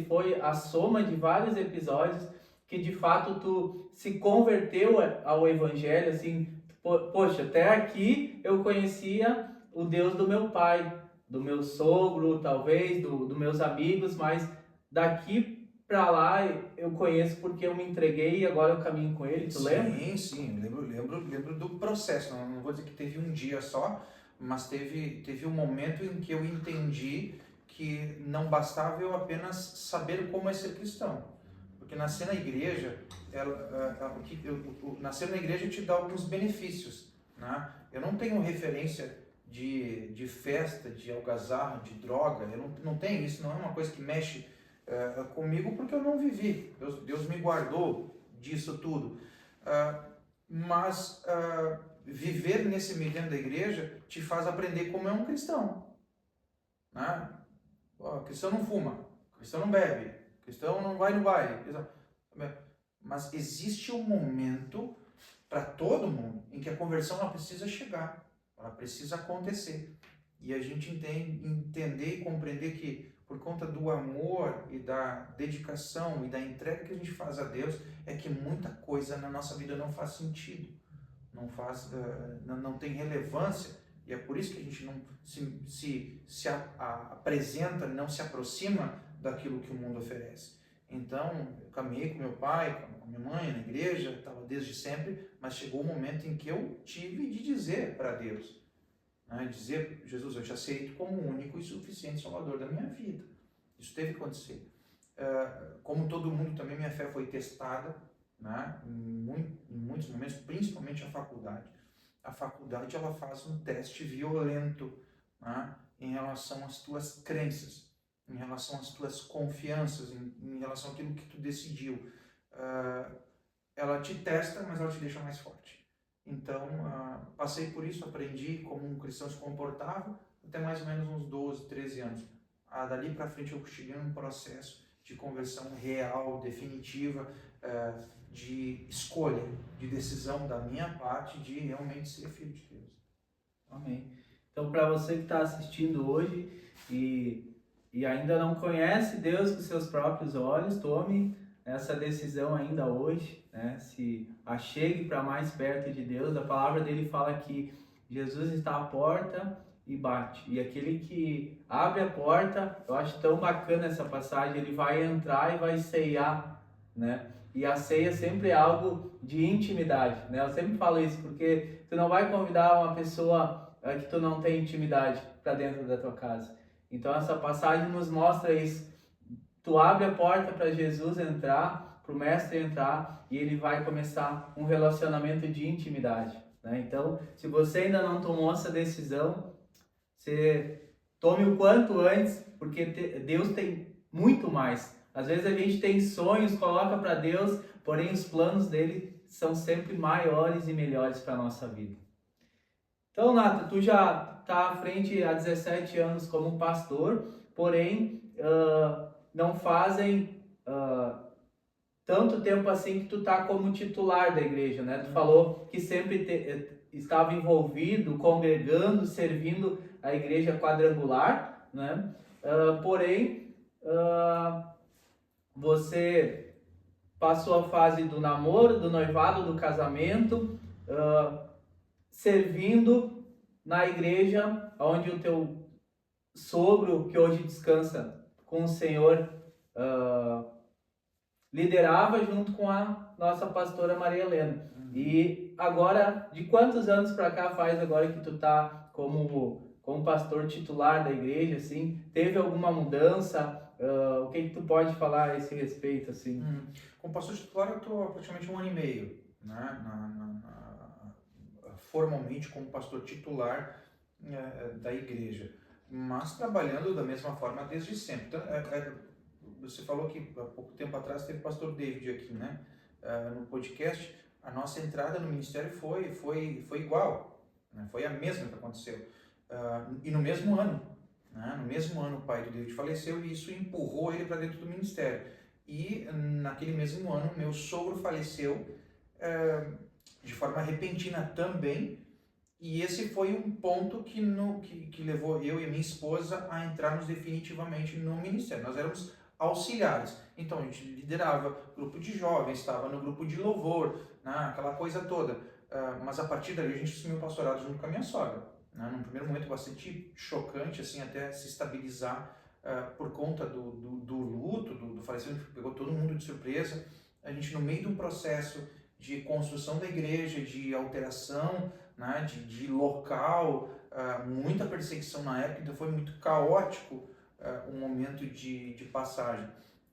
[SPEAKER 1] foi a soma de vários episódios que de fato tu se converteu ao evangelho, assim, poxa, até aqui eu conhecia o Deus do meu pai, do meu sogro, talvez, dos meus amigos, mas daqui para lá eu conheço porque eu me entreguei e agora eu caminho com ele, tu lembra?
[SPEAKER 2] Sim, lembro do processo, não vou dizer que teve um dia só, mas teve um momento em que eu entendi que não bastava eu apenas saber como é ser cristão, porque nascer na igreja, nascer na igreja te dá alguns benefícios, né? Eu não tenho referência de festa, de algazarra, de droga, eu não tenho, isso não é uma coisa que mexe comigo porque eu não vivi, Deus me guardou disso tudo, mas viver nesse meio dentro da igreja te faz aprender como é um cristão, né? Cristão não fuma, cristão não bebe, cristão não vai no baile, mas existe um momento para todo mundo em que a conversão ela precisa chegar, ela precisa acontecer, e a gente entender e compreender que por conta do amor e da dedicação e da entrega que a gente faz a Deus, é que muita coisa na nossa vida não faz sentido, não tem relevância, e é por isso que a gente não se apresenta, não se aproxima daquilo que o mundo oferece. Então, eu caminhei com meu pai, com minha mãe na igreja, estava desde sempre, mas chegou um momento em que eu tive de dizer para Deus, né, dizer, Jesus, eu te aceito como o único e suficiente Salvador da minha vida. Isso teve que acontecer. Como todo mundo também, minha fé foi testada, né, em muitos momentos, principalmente a faculdade. A faculdade ela faz um teste violento, né, em relação às tuas crenças, em relação às tuas confianças, em relação àquilo que tu decidiu. Ela te testa, mas ela te deixa mais forte. Então, passei por isso, aprendi como um cristão se comportava, até mais ou menos uns 12, 13 anos. Dali para frente eu cheguei num processo de conversão real, definitiva, de escolha, de decisão da minha parte de realmente ser filho de Deus.
[SPEAKER 1] Amém. Então, para você que está assistindo hoje e ainda não conhece Deus com seus próprios olhos, tome essa decisão ainda hoje, né? Se achegue para mais perto de Deus. A palavra dele fala que Jesus está à porta e bate. E aquele que abre a porta, eu acho tão bacana essa passagem, ele vai entrar e vai ceiar, né? E a ceia sempre é algo de intimidade, né? Eu sempre falo isso porque tu não vai convidar uma pessoa que tu não tem intimidade para dentro da tua casa. Então essa passagem nos mostra isso. Tu abre a porta para Jesus entrar, para o mestre entrar, e ele vai começar um relacionamento de intimidade, né? Então, se você ainda não tomou essa decisão, você tome o quanto antes, porque Deus tem muito mais. Às vezes a gente tem sonhos, coloca para Deus, porém os planos dele são sempre maiores e melhores para a nossa vida. Então, Nata, tu já está à frente há 17 anos como pastor, porém não fazem tanto tempo assim que tu tá como titular da igreja, né? Tu falou que sempre estava envolvido, congregando, servindo a igreja quadrangular, né? Porém, você passou a fase do namoro, do noivado, do casamento, servindo na igreja onde o teu sogro, que hoje descansa com o Senhor, liderava junto com a nossa pastora Maria Helena. E agora, de quantos anos para cá faz agora que tu tá como pastor titular da igreja, assim? Teve alguma mudança? O que tu pode falar a esse respeito, assim?
[SPEAKER 2] Como pastor titular eu estou praticamente 1 ano e meio, né? Formalmente como pastor titular da igreja, mas trabalhando da mesma forma desde sempre. Então, você falou que há pouco tempo atrás teve o pastor David aqui, né? No podcast. A nossa entrada no ministério foi igual, né? Foi a mesma que aconteceu. E no mesmo ano, né? No mesmo ano o pai do David faleceu e isso empurrou ele para dentro do ministério. E naquele mesmo ano meu sogro faleceu de forma repentina também. E esse foi um ponto que levou eu e a minha esposa a entrarmos definitivamente no ministério. Nós éramos auxiliares, então a gente liderava grupo de jovens, estava no grupo de louvor, né, aquela coisa toda. Mas a partir dali a gente assumiu o pastorado junto com a minha sogra. Né, num primeiro momento bastante chocante, assim, até se estabilizar por conta do luto, do falecimento, que pegou todo mundo de surpresa. A gente, no meio de um processo de construção da igreja, de alteração, né, de local, muita perseguição na época, então foi muito caótico um momento de passagem.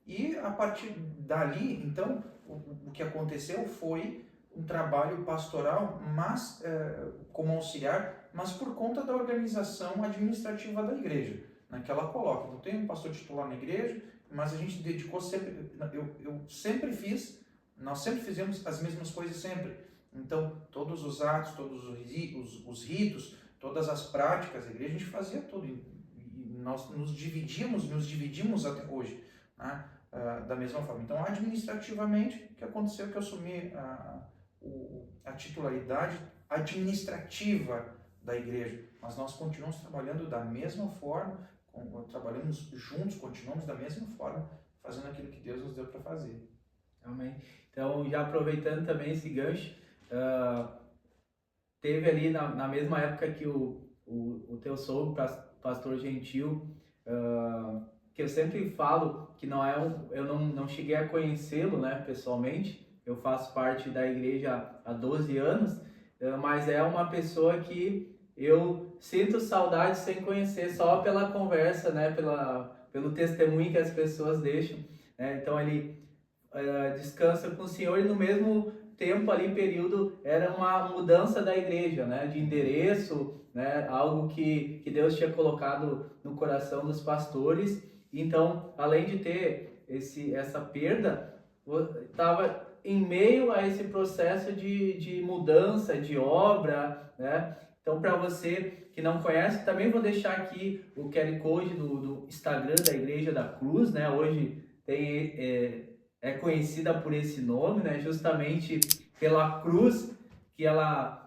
[SPEAKER 2] E a partir dali, então, o que aconteceu foi um trabalho pastoral, mas como auxiliar, mas por conta da organização administrativa da igreja, né, que ela coloca. Então tem um pastor titular na igreja, mas a gente dedicou sempre, nós sempre fizemos as mesmas coisas sempre. Então, todos os atos, todos os ritos, todas as práticas da igreja, a gente fazia tudo. E nós nos dividimos até hoje, né? Da mesma forma. Então, administrativamente, o que aconteceu é que eu assumi a titularidade administrativa da igreja. Mas nós continuamos trabalhando da mesma forma, trabalhamos juntos, continuamos da mesma forma, fazendo aquilo que Deus nos deu para fazer.
[SPEAKER 1] Amém. Então, já aproveitando também esse gancho, teve ali na mesma época que o teu sogro, pastor Gentil, que eu sempre falo que eu não cheguei a conhecê-lo, né, pessoalmente. Eu faço parte da igreja há 12 anos, mas é uma pessoa que eu sinto saudade sem conhecer, só pela conversa, né, pelo testemunho que as pessoas deixam. Então ele descansa com o Senhor e no mesmo tempo ali, período, era uma mudança da igreja, né, de endereço, né, algo que Deus tinha colocado no coração dos pastores. Então, além de ter essa perda, estava em meio a esse processo de mudança, de obra, né? Então, para você que não conhece, também vou deixar aqui o QR Code do Instagram da Igreja da Cruz, né? Hoje é conhecida por esse nome, né? Justamente pela cruz que ela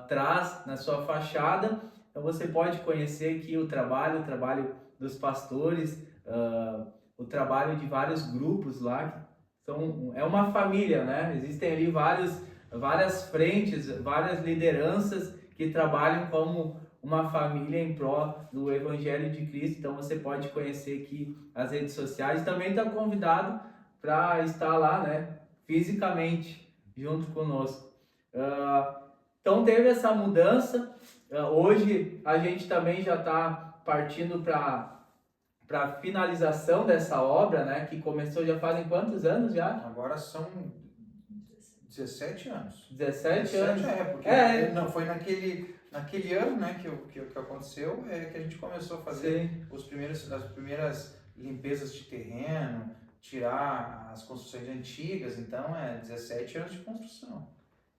[SPEAKER 1] traz na sua fachada. Então você pode conhecer aqui o trabalho dos pastores, o trabalho de vários grupos lá, é uma família, né? Existem ali várias frentes, várias lideranças que trabalham como uma família em prol do Evangelho de Cristo. Então você pode conhecer aqui as redes sociais. Também está convidado para estar lá, né, fisicamente, junto conosco. Então teve essa mudança. Hoje a gente também já está partindo para a finalização dessa obra, né, que começou já fazem quantos anos já?
[SPEAKER 2] Agora são 17 anos.
[SPEAKER 1] 17 anos.
[SPEAKER 2] Porque não foi naquele ano, né, que aconteceu, que a gente começou a fazer as primeiras limpezas de terreno, tirar as construções antigas. Então 17 anos de construção.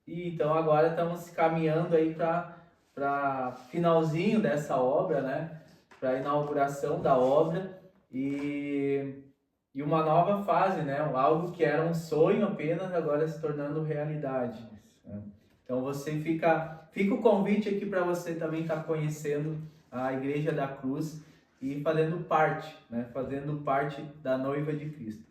[SPEAKER 1] E então agora estamos caminhando aí para finalzinho dessa obra, né, para a inauguração da obra e uma nova fase, né, algo que era um sonho apenas, agora se tornando realidade. Então fica o convite aqui para você também estar conhecendo a Igreja da Cruz e fazendo parte, né, da noiva de Cristo.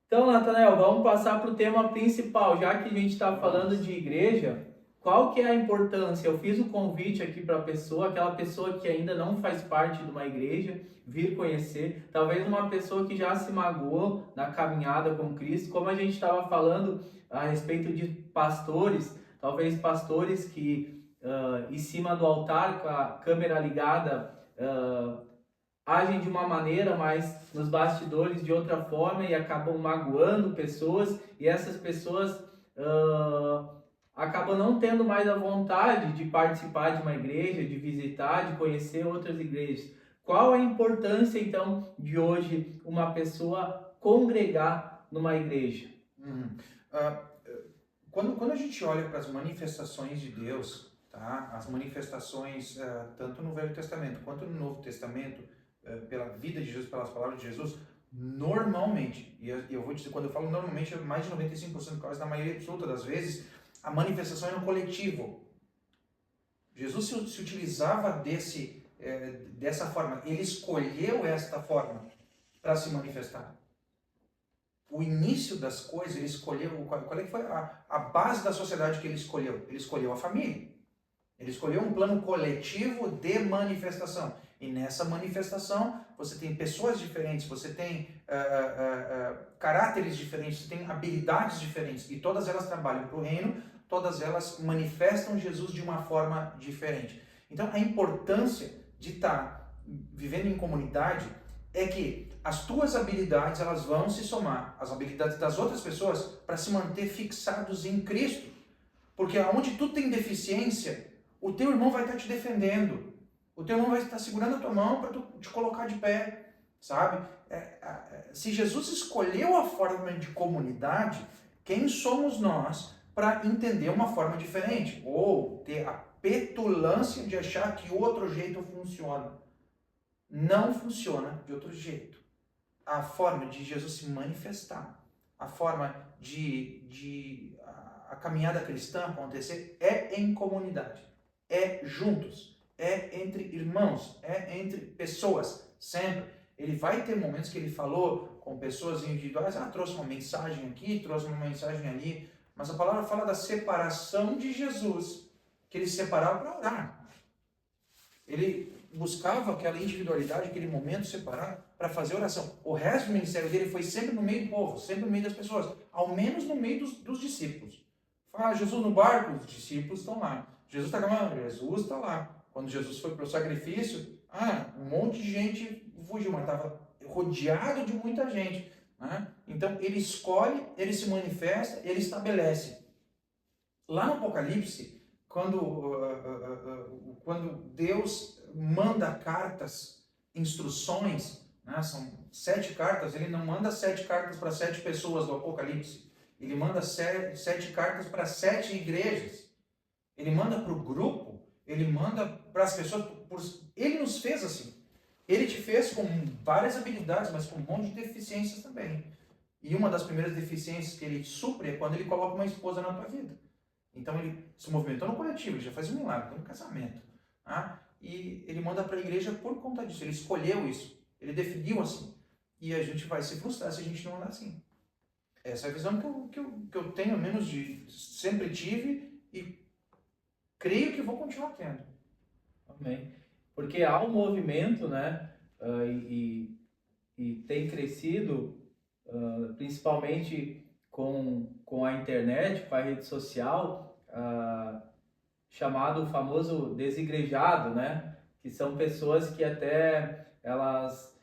[SPEAKER 1] Então, Natanael, vamos passar para o tema principal. Já que a gente está falando de igreja, qual que é a importância? Eu fiz o convite aqui para aquela pessoa que ainda não faz parte de uma igreja, vir conhecer. Talvez uma pessoa que já se magoou na caminhada com Cristo. Como a gente estava falando a respeito de pastores, talvez pastores que em cima do altar, com a câmera ligada, agem de uma maneira, mas nos bastidores de outra forma e acabam magoando pessoas, e essas pessoas acabam não tendo mais a vontade de participar de uma igreja, de visitar, de conhecer outras igrejas. Qual a importância, então, de hoje uma pessoa congregar numa igreja?
[SPEAKER 2] Quando a gente olha para as manifestações de Deus, tá? As manifestações tanto no Velho Testamento quanto no Novo Testamento, pela vida de Jesus, pelas palavras de Jesus, normalmente, e eu vou dizer, quando eu falo normalmente, mais de 95%, quase na maioria absoluta das vezes, a manifestação é no coletivo. Jesus se utilizava dessa forma, ele escolheu esta forma para se manifestar. O início das coisas, ele escolheu, qual é que foi a base da sociedade que ele escolheu? Ele escolheu a família. Ele escolheu um plano coletivo de manifestação. E nessa manifestação, você tem pessoas diferentes, você tem caráteres diferentes, você tem habilidades diferentes. E todas elas trabalham para o reino, todas elas manifestam Jesus de uma forma diferente. Então, a importância de estar vivendo em comunidade é que as tuas habilidades elas vão se somar às habilidades das outras pessoas para se manter fixados em Cristo. Porque onde tu tem deficiência, o teu irmão vai estar te defendendo. O teu irmão vai estar segurando a tua mão para tu te colocar de pé, sabe? Se Jesus escolheu a forma de comunidade, quem somos nós para entender uma forma diferente? Ou ter a petulância de achar que outro jeito funciona. Não funciona de outro jeito. A forma de Jesus se manifestar, a forma de a caminhada cristã acontecer é em comunidade, é juntos, é entre irmãos, é entre pessoas, sempre. Ele vai ter momentos que ele falou com pessoas individuais, trouxe uma mensagem aqui, trouxe uma mensagem ali, mas a palavra fala da separação de Jesus, que ele se separava para orar. Ele buscava aquela individualidade, aquele momento separado para fazer oração. O resto do ministério dele foi sempre no meio do povo, sempre no meio das pessoas, ao menos no meio dos discípulos. Fala, Jesus no barco, os discípulos estão lá. Jesus está caminhando, Jesus está lá. Quando Jesus foi para o sacrifício, um monte de gente fugiu, mas estava rodeado de muita gente. Né? Então ele escolhe, ele se manifesta, ele estabelece. Lá no Apocalipse, quando Deus manda cartas, instruções, né? São 7 cartas, ele não manda 7 cartas para 7 pessoas do Apocalipse, ele manda 7 cartas para 7 igrejas, ele manda para o grupo, ele manda para as pessoas, ele nos fez assim, Ele te fez com várias habilidades, mas com um monte de deficiências também. E uma das primeiras deficiências que ele supre é quando ele coloca uma esposa na tua vida. Então ele se movimentou no coletivo, ele já faz um milagre, no casamento. Tá? E ele manda para a igreja por conta disso, ele escolheu isso, ele definiu assim. E a gente vai se frustrar se a gente não andar assim. Essa é a visão que eu tenho, menos de sempre tive e creio que vou continuar tendo.
[SPEAKER 1] Amém. Porque há um movimento, né, e tem crescido, principalmente com a internet, com a rede social, chamado famoso desigrejado, né, que são pessoas que até elas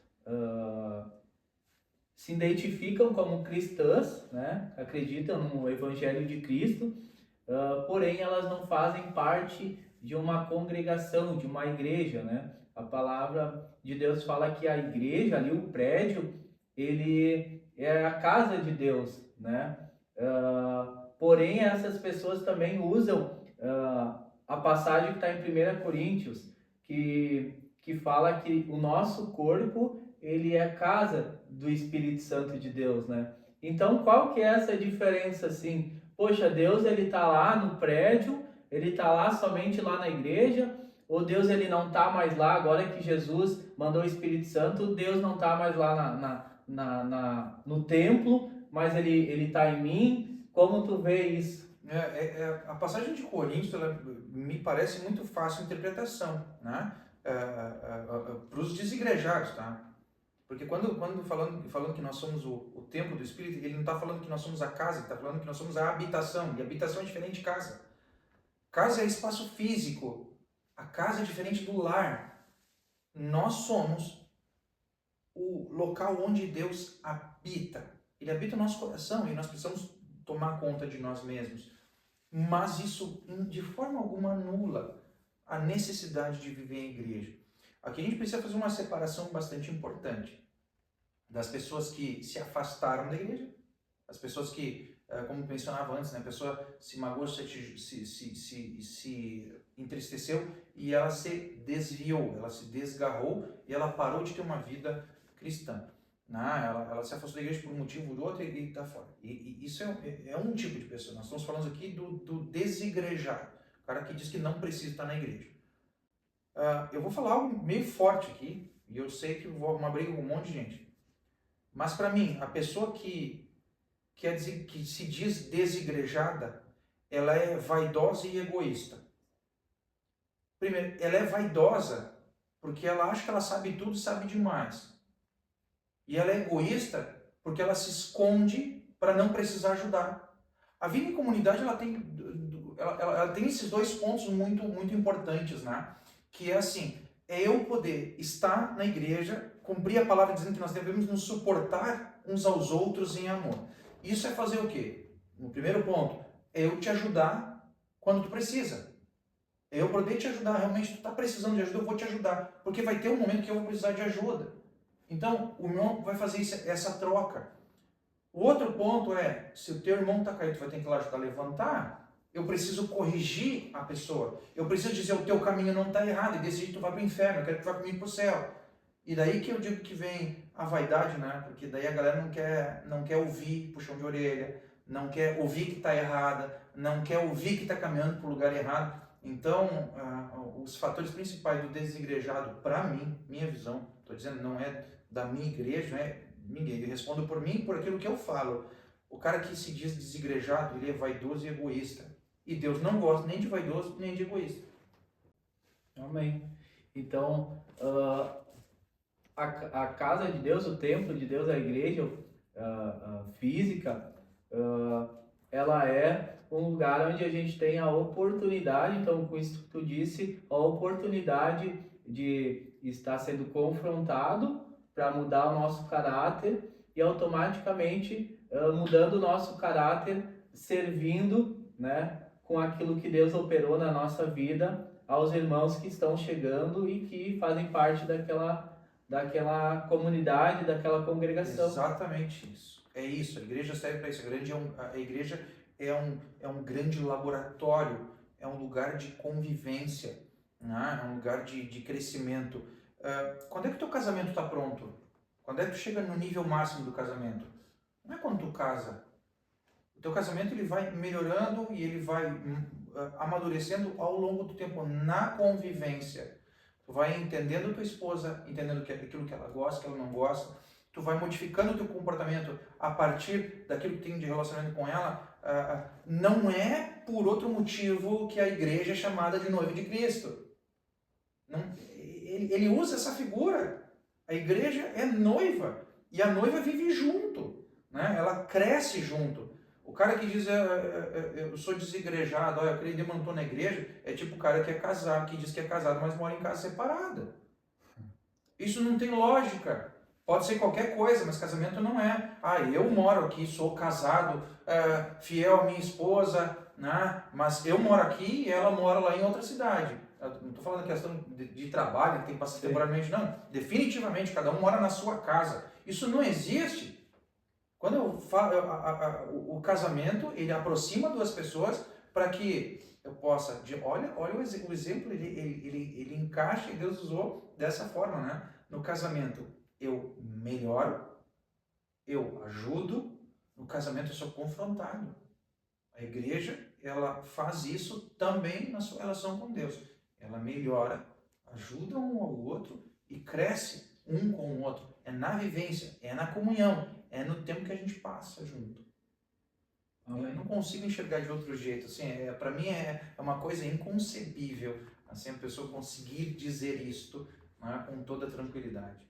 [SPEAKER 1] se identificam como cristãs, né, acreditam no Evangelho de Cristo, porém elas não fazem parte de uma congregação, de uma igreja, né? A palavra de Deus fala que a igreja, ali o prédio, ele é a casa de Deus, né? Porém, essas pessoas também usam a passagem que está em 1 Coríntios, que fala que o nosso corpo, ele é a casa do Espírito Santo de Deus, né? Então, qual que é essa diferença, assim? Poxa, Deus, ele está lá no prédio, ele está lá somente lá na igreja, ou Deus ele não está mais lá, agora que Jesus mandou o Espírito Santo, Deus não está mais lá no templo, mas ele está em mim. Como tu vê isso?
[SPEAKER 2] A passagem de Coríntios, ela me parece muito fácil de interpretação, né? Para os desigrejados, tá? Porque quando falando que nós somos o templo do Espírito, ele não está falando que nós somos a casa, ele está falando que nós somos a habitação, e habitação é diferente de casa. Casa é espaço físico, a casa é diferente do lar. Nós somos o local onde Deus habita. Ele habita o nosso coração e nós precisamos tomar conta de nós mesmos. Mas isso de forma alguma anula a necessidade de viver em igreja. Aqui a gente precisa fazer uma separação bastante importante das pessoas que se afastaram da igreja, as pessoas que, como mencionava antes, né, a pessoa se magoou, se entristeceu e ela se desviou, ela se desgarrou e ela parou de ter uma vida cristã. Ela se afastou da igreja por um motivo ou do outro e está fora. E isso é um tipo de pessoa. Nós estamos falando aqui do desigrejado, o cara que diz que não precisa estar na igreja. Eu vou falar algo meio forte aqui, e eu sei que vou uma briga com um monte de gente. Mas para mim, a pessoa que se diz desigrejada, ela é vaidosa e egoísta. Primeiro, ela é vaidosa porque ela acha que ela sabe tudo e sabe demais. E ela é egoísta porque ela se esconde para não precisar ajudar. A vida em comunidade ela tem esses dois pontos muito, muito importantes, né? Que é assim, é eu poder estar na igreja, cumprir a palavra dizendo que nós devemos nos suportar uns aos outros em amor. Isso é fazer o quê? No primeiro ponto, é eu te ajudar quando tu precisa. É eu poder te ajudar, realmente tu está precisando de ajuda, eu vou te ajudar. Porque vai ter um momento que eu vou precisar de ajuda. Então, o irmão vai fazer essa troca. O outro ponto é, se o teu irmão está caído, tu vai ter que ir lá ajudar a levantar, eu preciso corrigir a pessoa. Eu preciso dizer, o teu caminho não está errado, e desse jeito tu vai para o inferno, eu quero que tu vá comigo para o céu. E daí que eu digo que vem a vaidade, né? Porque daí a galera não quer ouvir puxão de orelha, não quer ouvir que está errada, não quer ouvir que está caminhando para o lugar errado. Então, os fatores principais do desigrejado, para mim, minha visão, estou dizendo, não é da minha igreja, não é ninguém, eu respondo por mim, por aquilo que eu falo. O cara que se diz desigrejado, ele é vaidoso e egoísta. E Deus não gosta nem de vaidoso, nem de egoísta.
[SPEAKER 1] Amém. Então, a casa de Deus, o templo de Deus, a igreja física, ela é um lugar onde a gente tem a oportunidade, então, com isso que tu disse, a oportunidade de estar sendo confrontado para mudar o nosso caráter e automaticamente mudando o nosso caráter, servindo, né, com aquilo que Deus operou na nossa vida aos irmãos que estão chegando e que fazem parte daquela comunidade, daquela congregação.
[SPEAKER 2] Exatamente isso. É isso, a igreja serve para isso. A igreja é um grande laboratório, é um lugar de convivência, né? É um lugar de crescimento. Quando é que o teu casamento está pronto? Quando é que tu chega no nível máximo do casamento? Não é quando tu casa. O teu casamento ele vai melhorando e ele vai amadurecendo ao longo do tempo, na convivência. Tu vai entendendo tua esposa, entendendo aquilo que ela gosta, que ela não gosta. Tu vai modificando o teu comportamento a partir daquilo que tem de relacionamento com ela. Não é por outro motivo que a igreja é chamada de noiva de Cristo. Não, ele usa essa figura. A igreja é noiva e a noiva vive junto, né? Ela cresce junto. O cara que diz, eu sou desigrejado, eu creio que não estou na igreja, é tipo o cara que é casado, que diz que é casado, mas mora em casa separada. Isso não tem lógica. Pode ser qualquer coisa, mas casamento não é. Eu moro aqui, sou casado, fiel à minha esposa, né? Mas eu moro aqui e ela mora lá em outra cidade. Eu não estou falando da questão de trabalho, que tem que passar temporariamente, não. Definitivamente, cada um mora na sua casa. Isso não existe. Quando eu falo, o casamento, ele aproxima duas pessoas para que eu possa... Olha o exemplo, ele encaixa e Deus usou dessa forma, né? No casamento, eu melhoro, eu ajudo, no casamento eu sou confrontado. A igreja, ela faz isso também na sua relação com Deus. Ela melhora, ajuda um ao outro e cresce um com o outro. É na vivência, é na comunhão, é no tempo que a gente passa junto. Amém. Eu não consigo enxergar de outro jeito. Assim, para mim é uma coisa inconcebível assim, a pessoa conseguir dizer isto, né, com toda tranquilidade.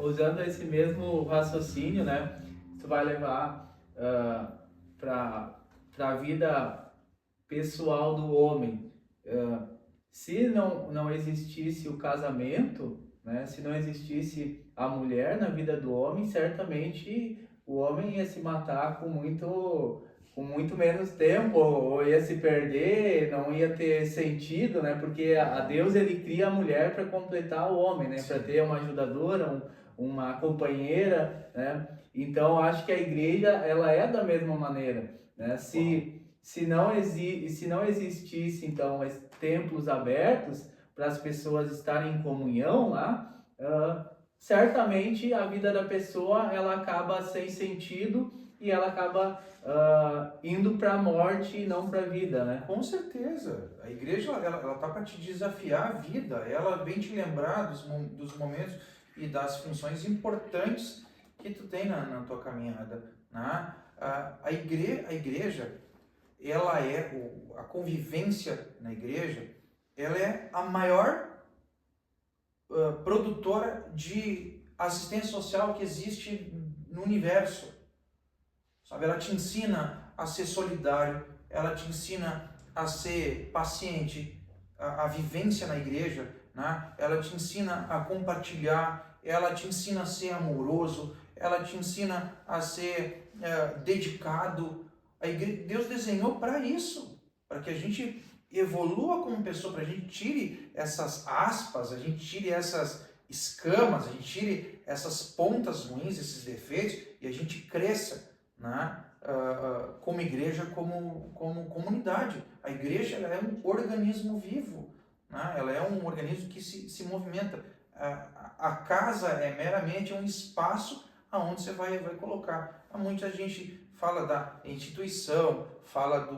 [SPEAKER 1] Usando esse mesmo raciocínio, né, tu vai levar para a vida pessoal do homem. Se não existisse o casamento, né, se não existisse a mulher na vida do homem, certamente o homem ia se matar com muito menos tempo, ou ia se perder, não ia ter sentido, né? Porque a Deus, ele cria a mulher para completar o homem, né? Para ter uma ajudadora, uma companheira, né? Então, acho que a igreja, ela é da mesma maneira, né? Se não existisse, então, templos abertos para as pessoas estarem em comunhão lá, certamente a vida da pessoa, ela acaba sem sentido e ela acaba indo para a morte e não para a vida, né?
[SPEAKER 2] Com certeza. A igreja, ela tá para te desafiar a vida. Ela vem te lembrar dos momentos e das funções importantes que tu tem na tua caminhada, né? A igreja, ela a convivência na igreja, ela é a maior produtora de assistência social que existe no universo. Sabe? Ela te ensina a ser solidário, ela te ensina a ser paciente, a vivência na igreja, né? Ela te ensina a compartilhar, ela te ensina a ser amoroso, ela te ensina a ser dedicado. Deus desenhou para isso, para que a gente evolua como pessoa, para a gente tire essas aspas, a gente tire essas escamas, a gente tire essas pontas ruins, esses defeitos, e a gente cresça, né? Como igreja, como comunidade. A igreja, ela é um organismo vivo, né? Ela é um organismo que se movimenta. A casa é meramente um espaço aonde você vai colocar. Muita gente fala da instituição, fala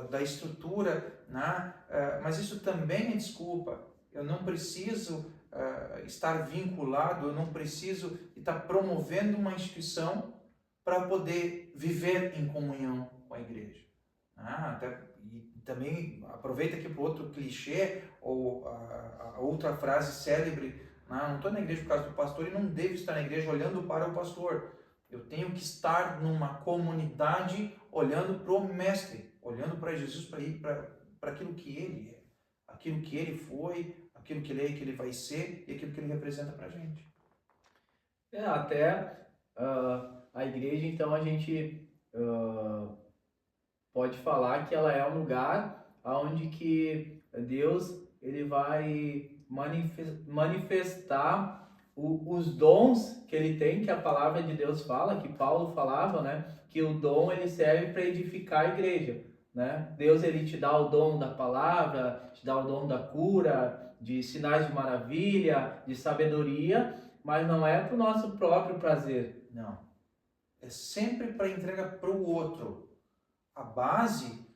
[SPEAKER 2] da estrutura, né? Mas isso também é desculpa. Eu não preciso estar vinculado, eu não preciso estar promovendo uma instituição para poder viver em comunhão com a igreja. E também aproveita aqui para outro clichê, ou a outra frase célebre, não estou na igreja por causa do pastor e não devo estar na igreja olhando para o pastor. Eu tenho que estar numa comunidade olhando para o mestre, olhando para Jesus, para aquilo que ele é, aquilo que ele foi, aquilo que ele é e que ele vai ser e aquilo que ele representa para a gente.
[SPEAKER 1] A igreja, então, a gente pode falar que ela é um lugar onde que Deus, ele vai manifestar os dons que ele tem, que a palavra de Deus fala, que Paulo falava, né? Que o dom, ele serve para edificar a igreja. né? Deus ele te dá o dom da palavra, te dá o dom da cura, de sinais de maravilha, de sabedoria, mas não é para o nosso próprio prazer.
[SPEAKER 2] Não. É sempre para entrega para o outro. A base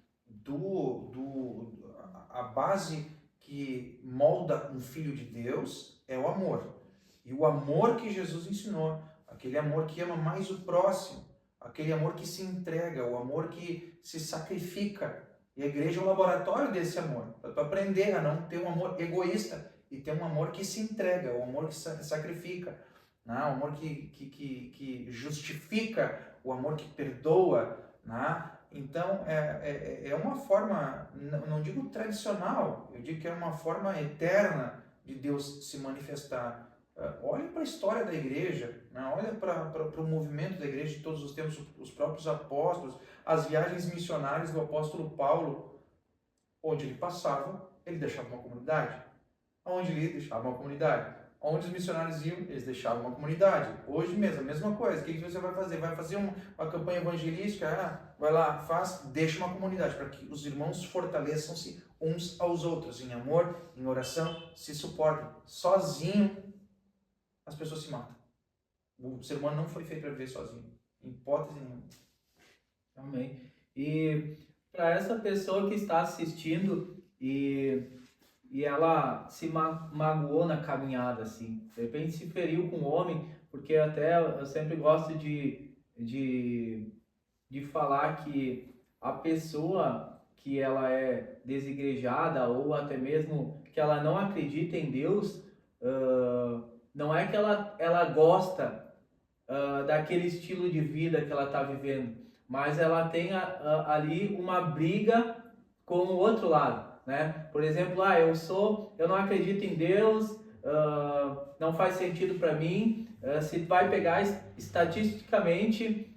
[SPEAKER 2] a base que molda um filho de Deus é o amor. E o amor que Jesus ensinou, aquele amor que ama mais o próximo, aquele amor que se entrega, o amor que se sacrifica. E a igreja é o laboratório desse amor, para tu aprender a não ter um amor egoísta e ter um amor que se entrega, o amor que sacrifica, né? O amor que justifica, o amor que perdoa, né? Então, é uma forma, não digo tradicional, eu digo que é uma forma eterna de Deus se manifestar. Olhe para a história da igreja, né? Olha para o movimento da igreja de todos os tempos, os próprios apóstolos, as viagens missionárias do apóstolo Paulo, onde ele passava, ele deixava uma comunidade. Onde ele deixava uma comunidade. Onde os missionários iam, eles deixavam uma comunidade. Hoje mesmo, a mesma coisa. O que você vai fazer? Vai fazer uma campanha evangelística? Vai lá, faz, deixa uma comunidade, para que os irmãos fortaleçam-se uns aos outros, em amor, em oração, se suportem. Sozinho, as pessoas se matam. O ser humano não foi feito para viver sozinho, em hipótese nenhuma.
[SPEAKER 1] Amém. E para essa pessoa que está assistindo e ela se magoou na caminhada, assim, de repente se feriu com o homem, porque até eu sempre gosto de falar que a pessoa que ela é desigrejada ou até mesmo que ela não acredita em Deus, não é que ela gosta daquele estilo de vida que ela está vivendo, mas ela tem ali uma briga com o outro lado, né? Por exemplo, eu não acredito em Deus, não faz sentido para mim. Se vai pegar estatisticamente,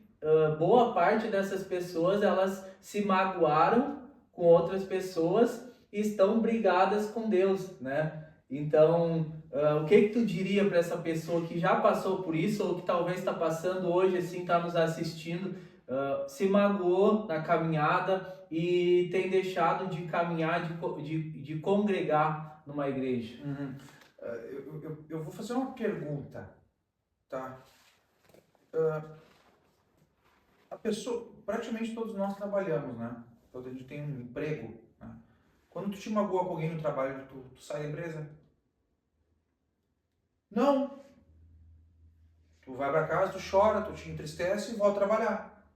[SPEAKER 1] boa parte dessas pessoas elas se magoaram com outras pessoas e estão brigadas com Deus, né? Então, o que tu diria para essa pessoa que já passou por isso ou que talvez está passando hoje, assim, está nos assistindo, se magoou na caminhada e tem deixado de caminhar, de congregar numa igreja?
[SPEAKER 2] Uhum. Eu vou fazer uma pergunta, tá? A pessoa, praticamente todos nós trabalhamos, né? Todo a gente tem um emprego, né? Quando tu te magoa com alguém no trabalho, tu sai da empresa? Não. Tu vai para casa, tu chora, tu te entristece e volta a trabalhar.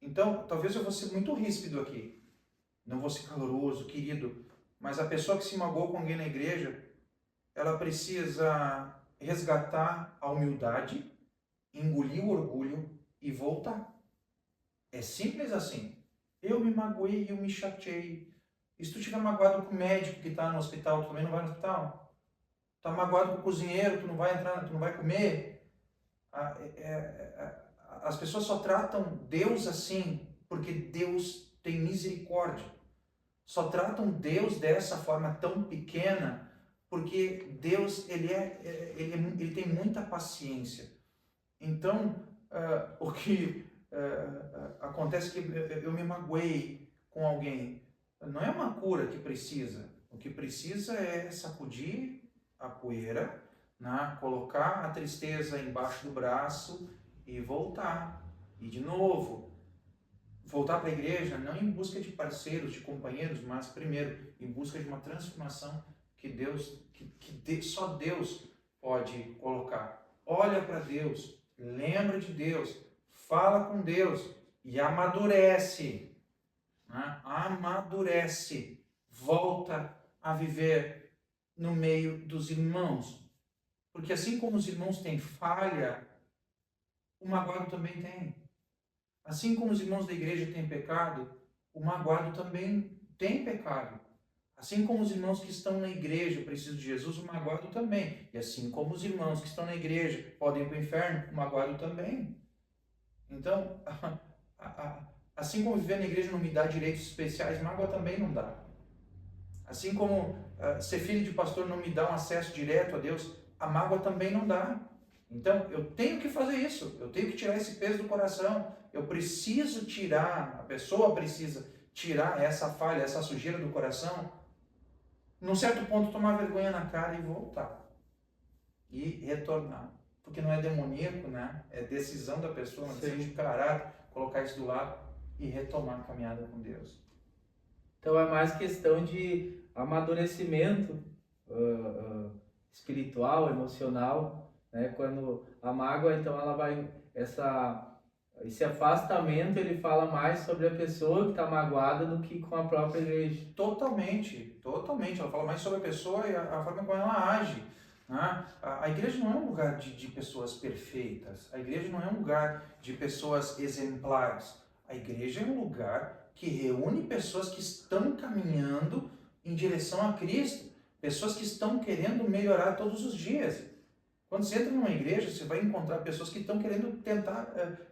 [SPEAKER 2] Então, talvez eu vou ser muito ríspido aqui. Não vou ser caloroso, querido. Mas a pessoa que se magoou com alguém na igreja, ela precisa resgatar a humildade, engolir o orgulho e voltar. É simples assim. Eu me magoei, eu me chateei. E se tu estiver magoado com o médico que está no hospital, tu também não vai no hospital? Tá magoado com o cozinheiro, tu não vai entrar, tu não vai comer? As pessoas só tratam Deus assim porque Deus tem misericórdia. Só tratam Deus dessa forma tão pequena porque Deus ele tem muita paciência. Então, o que acontece que eu me magoei com alguém. Não é uma cura que precisa. O que precisa é sacudir a poeira, né? Colocar a tristeza embaixo do braço e voltar. E de novo, voltar para a igreja não em busca de parceiros, de companheiros, mas primeiro em busca de uma transformação que só Deus pode colocar. Olha para Deus, lembra de Deus, fala com Deus e amadurece, né? Amadurece, volta a viver no meio dos irmãos, porque assim como os irmãos têm falha, o magoado também tem. Assim como os irmãos da igreja têm pecado, o magoado também tem pecado. Assim como os irmãos que estão na igreja precisam de Jesus, o magoado também. E assim como os irmãos que estão na igreja podem ir para o inferno, o magoado também. Então, assim como viver na igreja não me dá direitos especiais, mágoa também não dá. Assim como ser filho de pastor não me dá um acesso direto a Deus, a mágoa também não dá. Então, eu tenho que fazer isso, eu tenho que tirar esse peso do coração, eu preciso tirar, a pessoa precisa tirar essa falha, essa sujeira do coração, num certo ponto tomar vergonha na cara e voltar. E retornar. Porque não é demoníaco, né? É decisão da pessoa, uma decisão de caráter, colocar isso do lado e retomar a caminhada com Deus.
[SPEAKER 1] Então é mais questão de amadurecimento espiritual, emocional, né? Quando a mágoa, então ela vai, esse afastamento, ele fala mais sobre a pessoa que está magoada do que com a própria igreja.
[SPEAKER 2] Totalmente. Ela fala mais sobre a pessoa e a forma como ela age. Né? A igreja não é um lugar de pessoas perfeitas. A igreja não é um lugar de pessoas exemplares. A igreja é um lugar que reúne pessoas que estão caminhando em direção a Cristo. Pessoas que estão querendo melhorar todos os dias. Quando você entra numa igreja, você vai encontrar pessoas que estão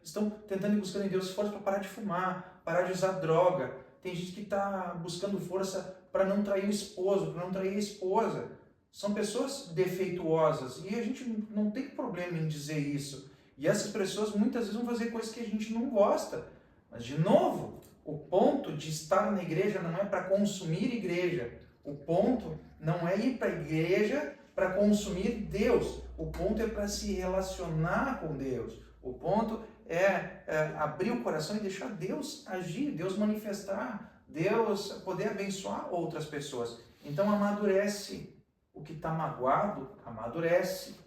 [SPEAKER 2] estão tentando e buscando em Deus força para parar de fumar, parar de usar droga. Tem gente que está buscando força para não trair o esposo, para não trair a esposa. São pessoas defeituosas e a gente não tem problema em dizer isso. E essas pessoas muitas vezes vão fazer coisas que a gente não gosta. Mas, de novo, o ponto de estar na igreja não é para consumir igreja. O ponto não é ir para a igreja para consumir Deus. O ponto é para se relacionar com Deus. O ponto é abrir o coração e deixar Deus agir, Deus manifestar, Deus poder abençoar outras pessoas. Então amadurece. O que está magoado, amadurece.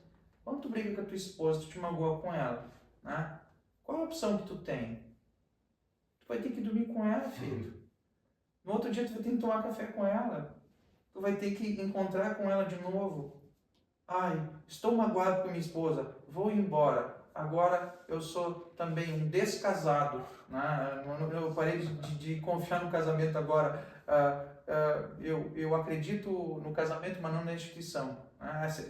[SPEAKER 2] Quando tu briga com a tua esposa, tu te magoa com ela, né? Qual é a opção que tu tem? Tu vai ter que dormir com ela, filho. No outro dia tu vai ter que tomar café com ela. Tu vai ter que encontrar com ela de novo. Ai, estou magoado com minha esposa, vou embora. Agora eu sou também um descasado, né? Eu parei de confiar no casamento agora. Eu acredito no casamento, mas não na instituição.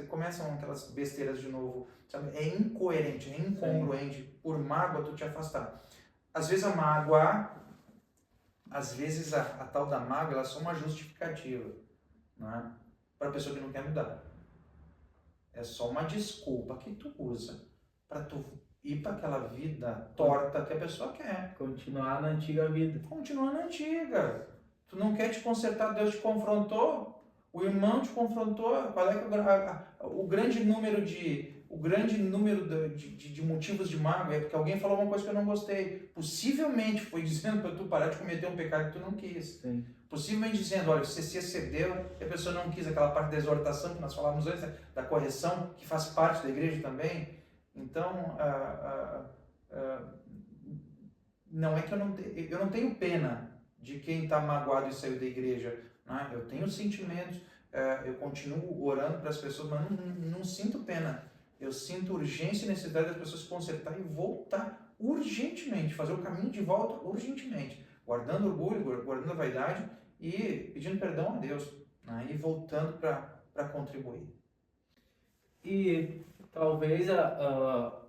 [SPEAKER 2] Começam aquelas besteiras de novo. Sabe? É incoerente, é incongruente. Por mágoa tu te afastar. Às vezes a mágoa, às vezes a tal da mágoa, ela é só uma justificativa, né? Para a pessoa que não quer mudar. É só uma desculpa que tu usa para tu ir para aquela vida torta que a pessoa quer.
[SPEAKER 1] Continuar na antiga vida.
[SPEAKER 2] Continuar na antiga. Tu não quer te consertar, Deus te confrontou, o irmão te confrontou. Qual é o grande número de motivos de mágoa? É porque alguém falou uma coisa que eu não gostei. Possivelmente foi dizendo para tu parar de cometer um pecado que tu não quis.
[SPEAKER 1] Sim.
[SPEAKER 2] Possivelmente dizendo, olha, você se excedeu e a pessoa não quis, aquela parte da exortação que nós falávamos antes, da correção, que faz parte da igreja também. Então, não é que eu não tenho pena de quem está magoado e saiu da igreja, né? Eu tenho sentimentos, eu continuo orando para as pessoas, mas não sinto pena. Eu sinto urgência e necessidade das pessoas se consertar e voltar urgentemente, fazer o caminho de volta urgentemente, guardando orgulho, guardando a vaidade e pedindo perdão a Deus, né? E voltando para contribuir.
[SPEAKER 1] E talvez aquela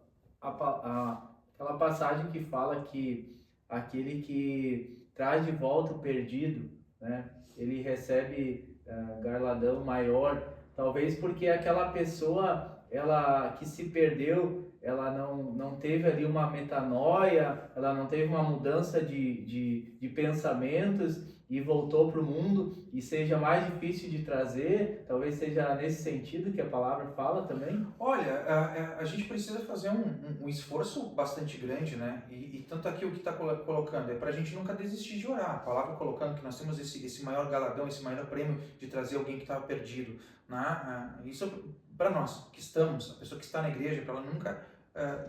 [SPEAKER 1] passagem que fala que aquele que traz de volta o perdido, né, ele recebe galardão maior, talvez porque aquela pessoa que se perdeu, ela não teve ali uma metanoia, ela não teve uma mudança de pensamentos e voltou para o mundo e seja mais difícil de trazer, talvez seja nesse sentido que a palavra fala também?
[SPEAKER 2] Olha, a gente precisa fazer um esforço bastante grande, né? E tanto aqui o que está colocando é para a gente nunca desistir de orar. A palavra colocando que nós temos esse maior galardão, esse maior prêmio de trazer alguém que estava perdido, né? Isso para nós que estamos, a pessoa que está na igreja, para ela nunca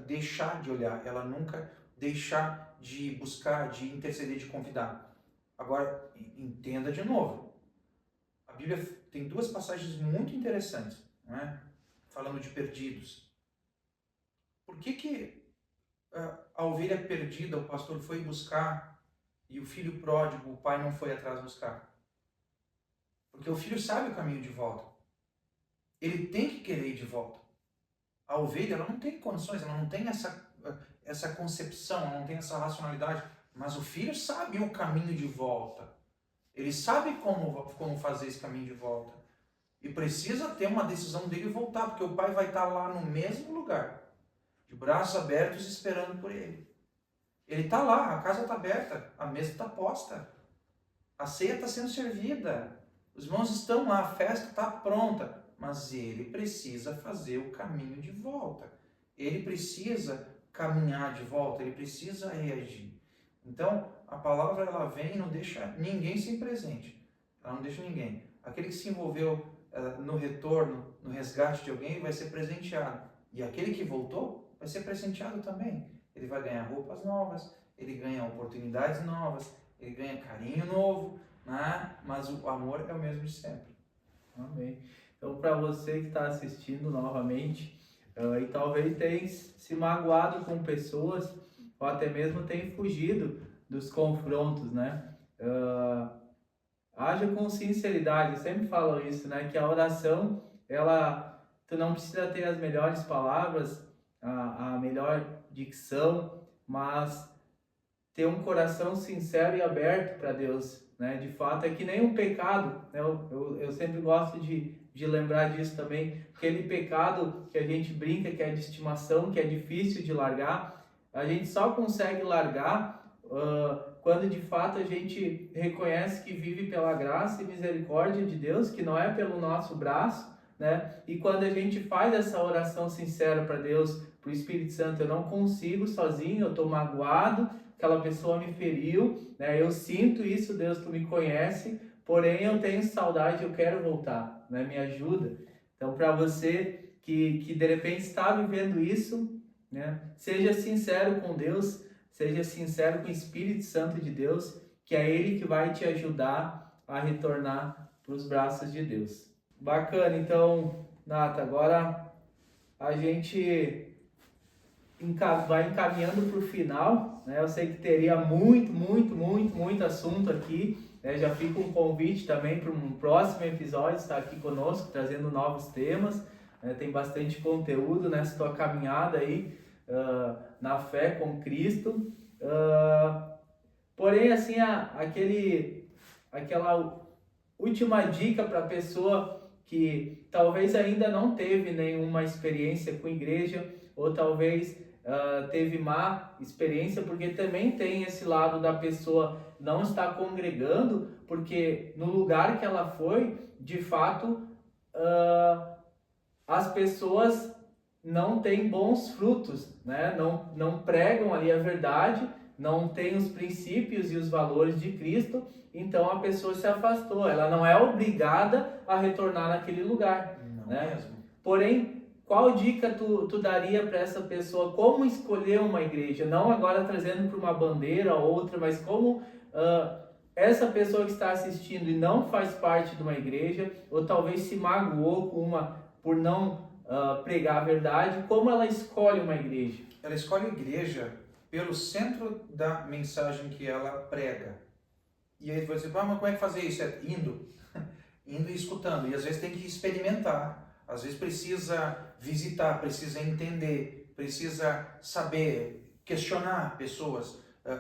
[SPEAKER 2] deixar de olhar, ela nunca deixar de buscar, de interceder, de convidar. Agora, entenda de novo. A Bíblia tem duas passagens muito interessantes, né? Falando de perdidos. Por que a ovelha perdida, o pastor foi buscar e o filho pródigo, o pai não foi atrás buscar? Porque o filho sabe o caminho de volta. Ele tem que querer ir de volta. A ovelha, ela não tem condições, ela não tem essa concepção, ela não tem essa racionalidade. Mas o filho sabe o caminho de volta. Ele sabe como fazer esse caminho de volta. E precisa ter uma decisão dele voltar, porque o pai vai estar lá no mesmo lugar, de braços abertos, esperando por ele. Ele está lá, a casa está aberta, a mesa está posta. A ceia está sendo servida. Os irmãos estão lá, a festa está pronta. Mas ele precisa fazer o caminho de volta. Ele precisa caminhar de volta, ele precisa reagir. Então, a palavra ela vem e não deixa ninguém sem presente. Ela não deixa ninguém. Aquele que se envolveu no retorno, no resgate de alguém, vai ser presenteado. E aquele que voltou, vai ser presenteado também. Ele vai ganhar roupas novas, ele ganha oportunidades novas, ele ganha carinho novo, né? Mas o amor é o mesmo de sempre.
[SPEAKER 1] Amém. Então, para você que está assistindo novamente, e talvez tenha se magoado com pessoas, ou até mesmo tenha fugido dos confrontos, né? Haja com sinceridade, eu sempre falo isso, né? Que a oração, tu não precisa ter as melhores palavras, a melhor dicção, mas ter um coração sincero e aberto para Deus, né? De fato, é que nem um pecado, né? Eu sempre gosto de lembrar disso também, aquele pecado que a gente brinca, que é de estimação, que é difícil de largar, a gente só consegue largar quando de fato a gente reconhece que vive pela graça e misericórdia de Deus, que não é pelo nosso braço, né? E quando a gente faz essa oração sincera para Deus, para o Espírito Santo, eu não consigo sozinho, eu estou magoado, aquela pessoa me feriu, né? Eu sinto isso, Deus, tu me conhece, porém eu tenho saudade, eu quero voltar, né? Me ajuda. Então, para você que de repente está vivendo isso, né? Seja sincero com Deus, seja sincero com o Espírito Santo de Deus, que é Ele que vai te ajudar a retornar para os braços de Deus. Bacana, então, Nata, agora a gente vai encaminhando para o final, né? Eu sei que teria muito assunto aqui, né? Já fica um convite também para um próximo episódio estar aqui conosco, trazendo novos temas, né? Tem bastante conteúdo nessa tua caminhada aí, na fé com Cristo, porém assim, aquela última dica para a pessoa que talvez ainda não teve nenhuma experiência com igreja, ou talvez teve má experiência, porque também tem esse lado da pessoa não estar congregando, porque no lugar que ela foi, de fato, as pessoas não têm bons frutos, né? Não pregam ali a verdade, não têm os princípios e os valores de Cristo, então a pessoa se afastou, ela não é obrigada a retornar naquele lugar,
[SPEAKER 2] Não
[SPEAKER 1] né?
[SPEAKER 2] mesmo.
[SPEAKER 1] Porém, qual dica tu daria para essa pessoa, como escolher uma igreja? Não agora trazendo para uma bandeira ou outra, mas como essa pessoa que está assistindo e não faz parte de uma igreja, ou talvez se magoou por não pregar a verdade, como ela escolhe uma igreja?
[SPEAKER 2] Ela escolhe a igreja pelo centro da mensagem que ela prega. E aí você fala, mas como é que fazer isso? É indo e escutando. E às vezes tem que experimentar, às vezes precisa visitar, precisa entender, precisa saber, questionar pessoas,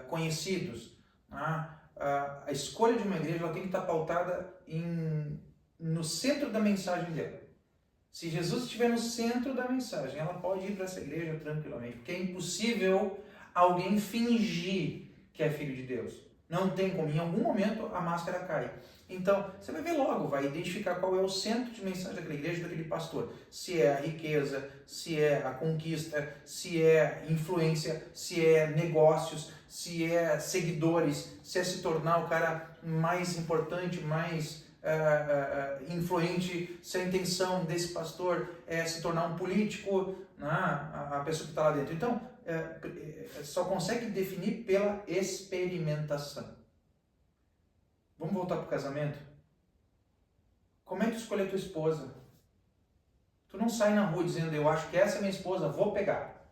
[SPEAKER 2] conhecidos. A escolha de uma igreja ela tem que estar pautada no centro da mensagem dela. Se Jesus estiver no centro da mensagem, ela pode ir para essa igreja tranquilamente, porque é impossível alguém fingir que é filho de Deus. Não tem como, em algum momento a máscara cai. Então, você vai ver logo, vai identificar qual é o centro de mensagem daquela igreja, daquele pastor. Se é a riqueza, se é a conquista, se é influência, se é negócios, se é seguidores, se é se tornar o cara mais importante, mais influente, se a intenção desse pastor é se tornar um político, né? A pessoa que está lá dentro. Então, só consegue definir pela experimentação. Vamos voltar para o casamento? Como é que tu escolhe a tua esposa? Tu não sai na rua dizendo, eu acho que essa é minha esposa, vou pegar.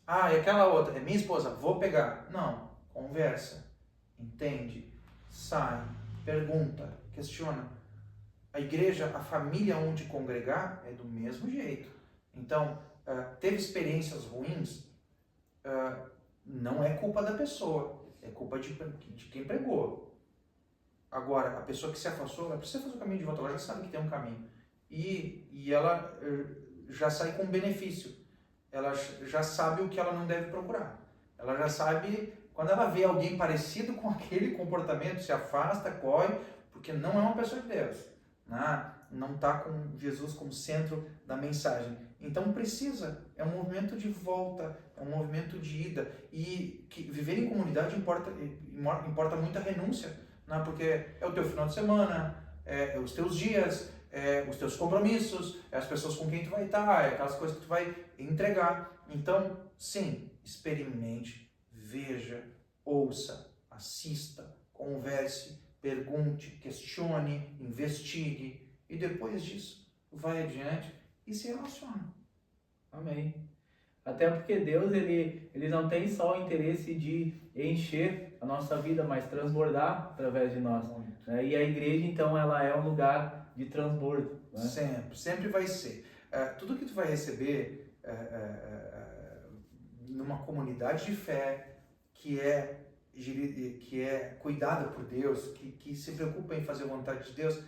[SPEAKER 2] Ah, e aquela outra, é minha esposa, vou pegar. Não, conversa, entende, sai, pergunta, questiona. A igreja, a família onde congregar é do mesmo jeito. Então, teve experiências ruins, não é culpa da pessoa, é culpa de quem pregou. Agora, a pessoa que se afastou, ela precisa fazer o caminho de volta, ela já sabe que tem um caminho. E ela já sai com benefício. Ela já sabe o que ela não deve procurar. Ela já sabe Quando ela vê alguém parecido com aquele comportamento, se afasta, corre, porque não é uma pessoa de Deus. Não está com Jesus como centro da mensagem. Então precisa, é um movimento de volta, é um movimento de ida. E que viver em comunidade importa muita renúncia, porque é o teu final de semana, é os teus dias, é os teus compromissos, é as pessoas com quem tu vai estar, é aquelas coisas que tu vai entregar. Então, sim, experimente, veja, ouça, assista, converse, pergunte, questione, investigue e depois disso vai adiante e se relaciona.
[SPEAKER 1] Amém. Até porque Deus, ele não tem só o interesse de encher a nossa vida, mas transbordar através de nós. Né? E a igreja, então, ela é um lugar de transbordo. Né?
[SPEAKER 2] Sempre vai ser. Tudo que tu vai receber numa comunidade de fé que é cuidada por Deus, que se preocupa em fazer a vontade de Deus,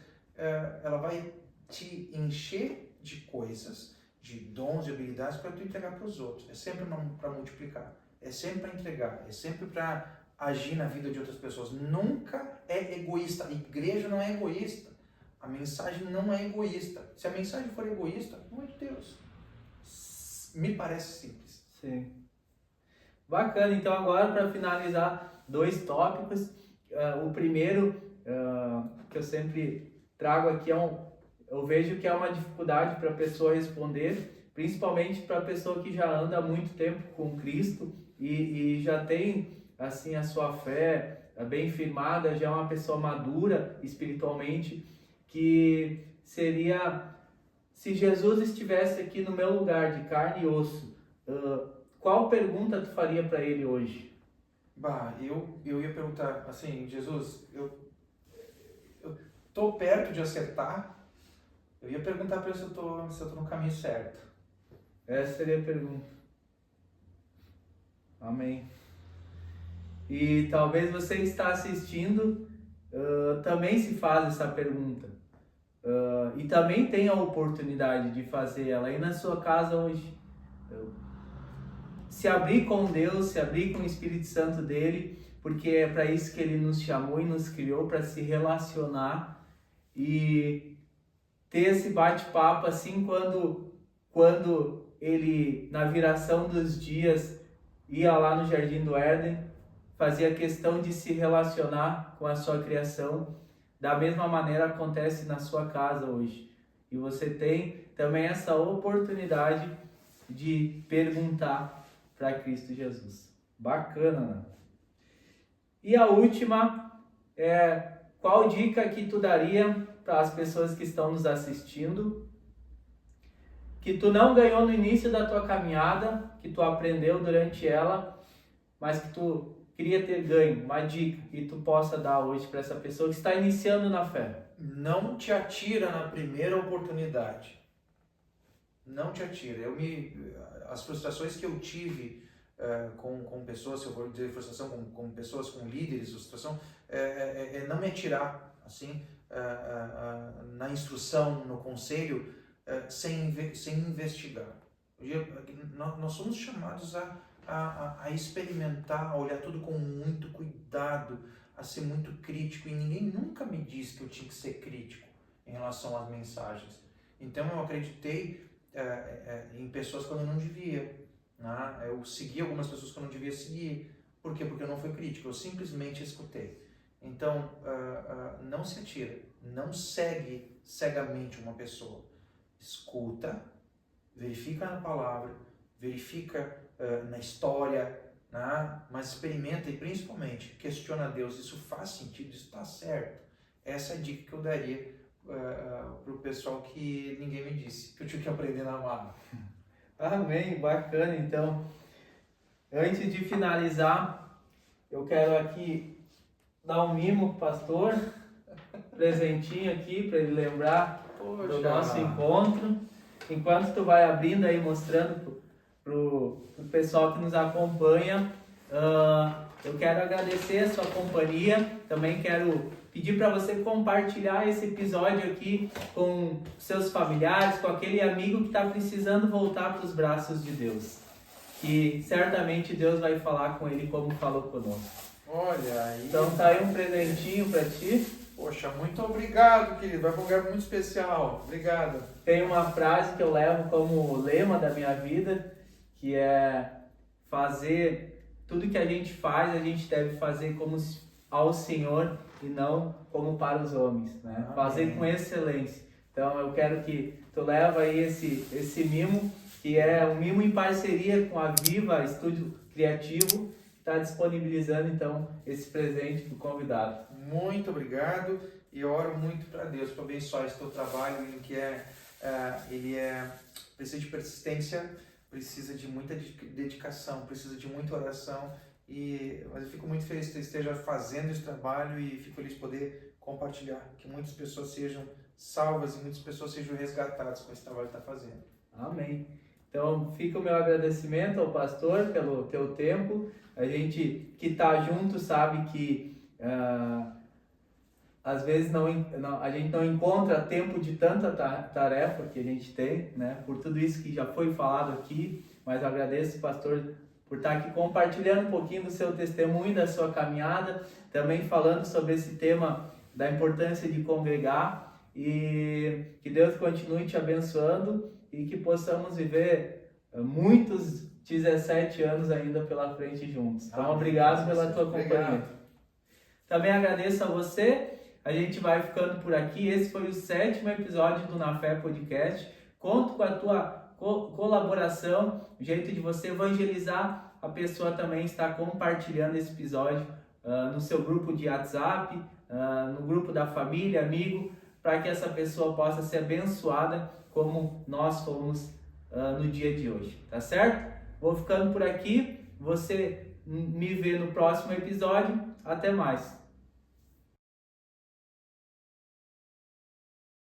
[SPEAKER 2] ela vai te encher de coisas, de dons e habilidades para tu entregar para os outros. É sempre para multiplicar, é sempre para entregar, é sempre para agir na vida de outras pessoas. Nunca é egoísta. A igreja não é egoísta. A mensagem não é egoísta. Se a mensagem for egoísta, não é de Deus. Me parece simples.
[SPEAKER 1] Sim. Bacana. Então agora, para finalizar, 2 tópicos. O primeiro que eu sempre trago aqui eu vejo que é uma dificuldade para a pessoa responder, principalmente para a pessoa que já anda há muito tempo com Cristo e já tem assim a sua fé bem firmada, já é uma pessoa madura espiritualmente, que seria: se Jesus estivesse aqui no meu lugar de carne e osso, qual pergunta tu faria para ele hoje?
[SPEAKER 2] Eu ia perguntar assim: Jesus, eu tô perto de acertar. Eu ia perguntar para ele se eu tô no caminho certo.
[SPEAKER 1] Essa seria a pergunta. Amém. E talvez você que está assistindo também se faz essa pergunta. E também tem a oportunidade de fazer ela aí na sua casa hoje. Se abrir com Deus, se abrir com o Espírito Santo dele, porque é para isso que ele nos chamou e nos criou, para se relacionar e ter esse bate-papo assim quando ele, na viração dos dias, ia lá no Jardim do Éden, fazia questão de se relacionar com a sua criação. Da mesma maneira acontece na sua casa hoje. E você tem também essa oportunidade de perguntar para Cristo Jesus. Bacana, né? E a última é: qual dica que tu daria para as pessoas que estão nos assistindo, que tu não ganhou no início da tua caminhada, que tu aprendeu durante ela, mas que tu queria ter ganho? Uma dica que tu possa dar hoje para essa pessoa que está iniciando na fé.
[SPEAKER 2] Não te atira na primeira oportunidade. Não te atira. As frustrações que eu tive com pessoas, se eu vou dizer frustração com pessoas, com líderes, frustração, é não me atirar assim na instrução, no conselho, sem investigar. Nós somos chamados a experimentar, a olhar tudo com muito cuidado, a ser muito crítico, e ninguém nunca me disse que eu tinha que ser crítico em relação às mensagens. Então eu acreditei em pessoas quando eu não devia, né? Eu segui algumas pessoas que eu não devia seguir. Por quê? Porque eu não fui crítico, eu simplesmente escutei. Então, não se atira, não segue cegamente uma pessoa. Escuta, verifica na palavra, verifica na história, né? Mas experimenta e principalmente questiona Deus. Isso faz sentido? Isso está certo? Essa é a dica que eu daria para o pessoal que ninguém me disse, que eu tive que aprender na marra.
[SPEAKER 1] Amém, bacana. Então, antes de finalizar, eu quero aqui dar um mimo pro pastor, presentinho aqui para ele lembrar do nosso encontro. Enquanto tu vai abrindo aí, mostrando pro pessoal que nos acompanha, eu quero agradecer a sua companhia. Também quero pedir para você compartilhar esse episódio aqui com seus familiares, com aquele amigo que está precisando voltar para os braços de Deus. que certamente Deus vai falar com ele como falou conosco.
[SPEAKER 2] Olha aí.
[SPEAKER 1] Então tá aí um presentinho para ti.
[SPEAKER 2] Poxa, muito obrigado, querido. Vai para um lugar muito especial. Obrigado.
[SPEAKER 1] Tem uma frase que eu levo como lema da minha vida, que é fazer tudo que a gente faz, a gente deve fazer como ao Senhor e não como para os homens, né?
[SPEAKER 2] Amém.
[SPEAKER 1] Fazer com excelência. Então eu quero que tu leva aí esse mimo, que é um mimo em parceria com a Viva Estúdio Criativo, que está disponibilizando então esse presente para o convidado.
[SPEAKER 2] Muito obrigado e eu oro muito para Deus para abençoar esse teu trabalho, em que precisa de persistência, precisa de muita dedicação, precisa de muita oração. Mas eu fico muito feliz que você esteja fazendo esse trabalho e fico feliz de poder compartilhar, que muitas pessoas sejam salvas e muitas pessoas sejam resgatadas com esse trabalho que está fazendo.
[SPEAKER 1] Amém. Então fica o meu agradecimento ao pastor pelo teu tempo. A gente que está junto sabe que às vezes a gente não encontra tempo de tanta tarefa que a gente tem, né? Por tudo isso que já foi falado aqui, mas eu agradeço, pastor, por estar aqui compartilhando um pouquinho do seu testemunho, da sua caminhada, também falando sobre esse tema da importância de congregar, e que Deus continue te abençoando e que possamos viver muitos 17 anos ainda pela frente juntos. Então, obrigado pela tua companhia. Também agradeço a você. A gente vai ficando por aqui. Esse foi o 7º episódio do Na Fé Podcast. Conto com a tua colaboração, o jeito de você evangelizar a pessoa também está compartilhando esse episódio no seu grupo de WhatsApp, no grupo da família, amigo, para que essa pessoa possa ser abençoada como nós fomos no dia de hoje, tá certo? Vou ficando por aqui, você me vê no próximo episódio, até mais!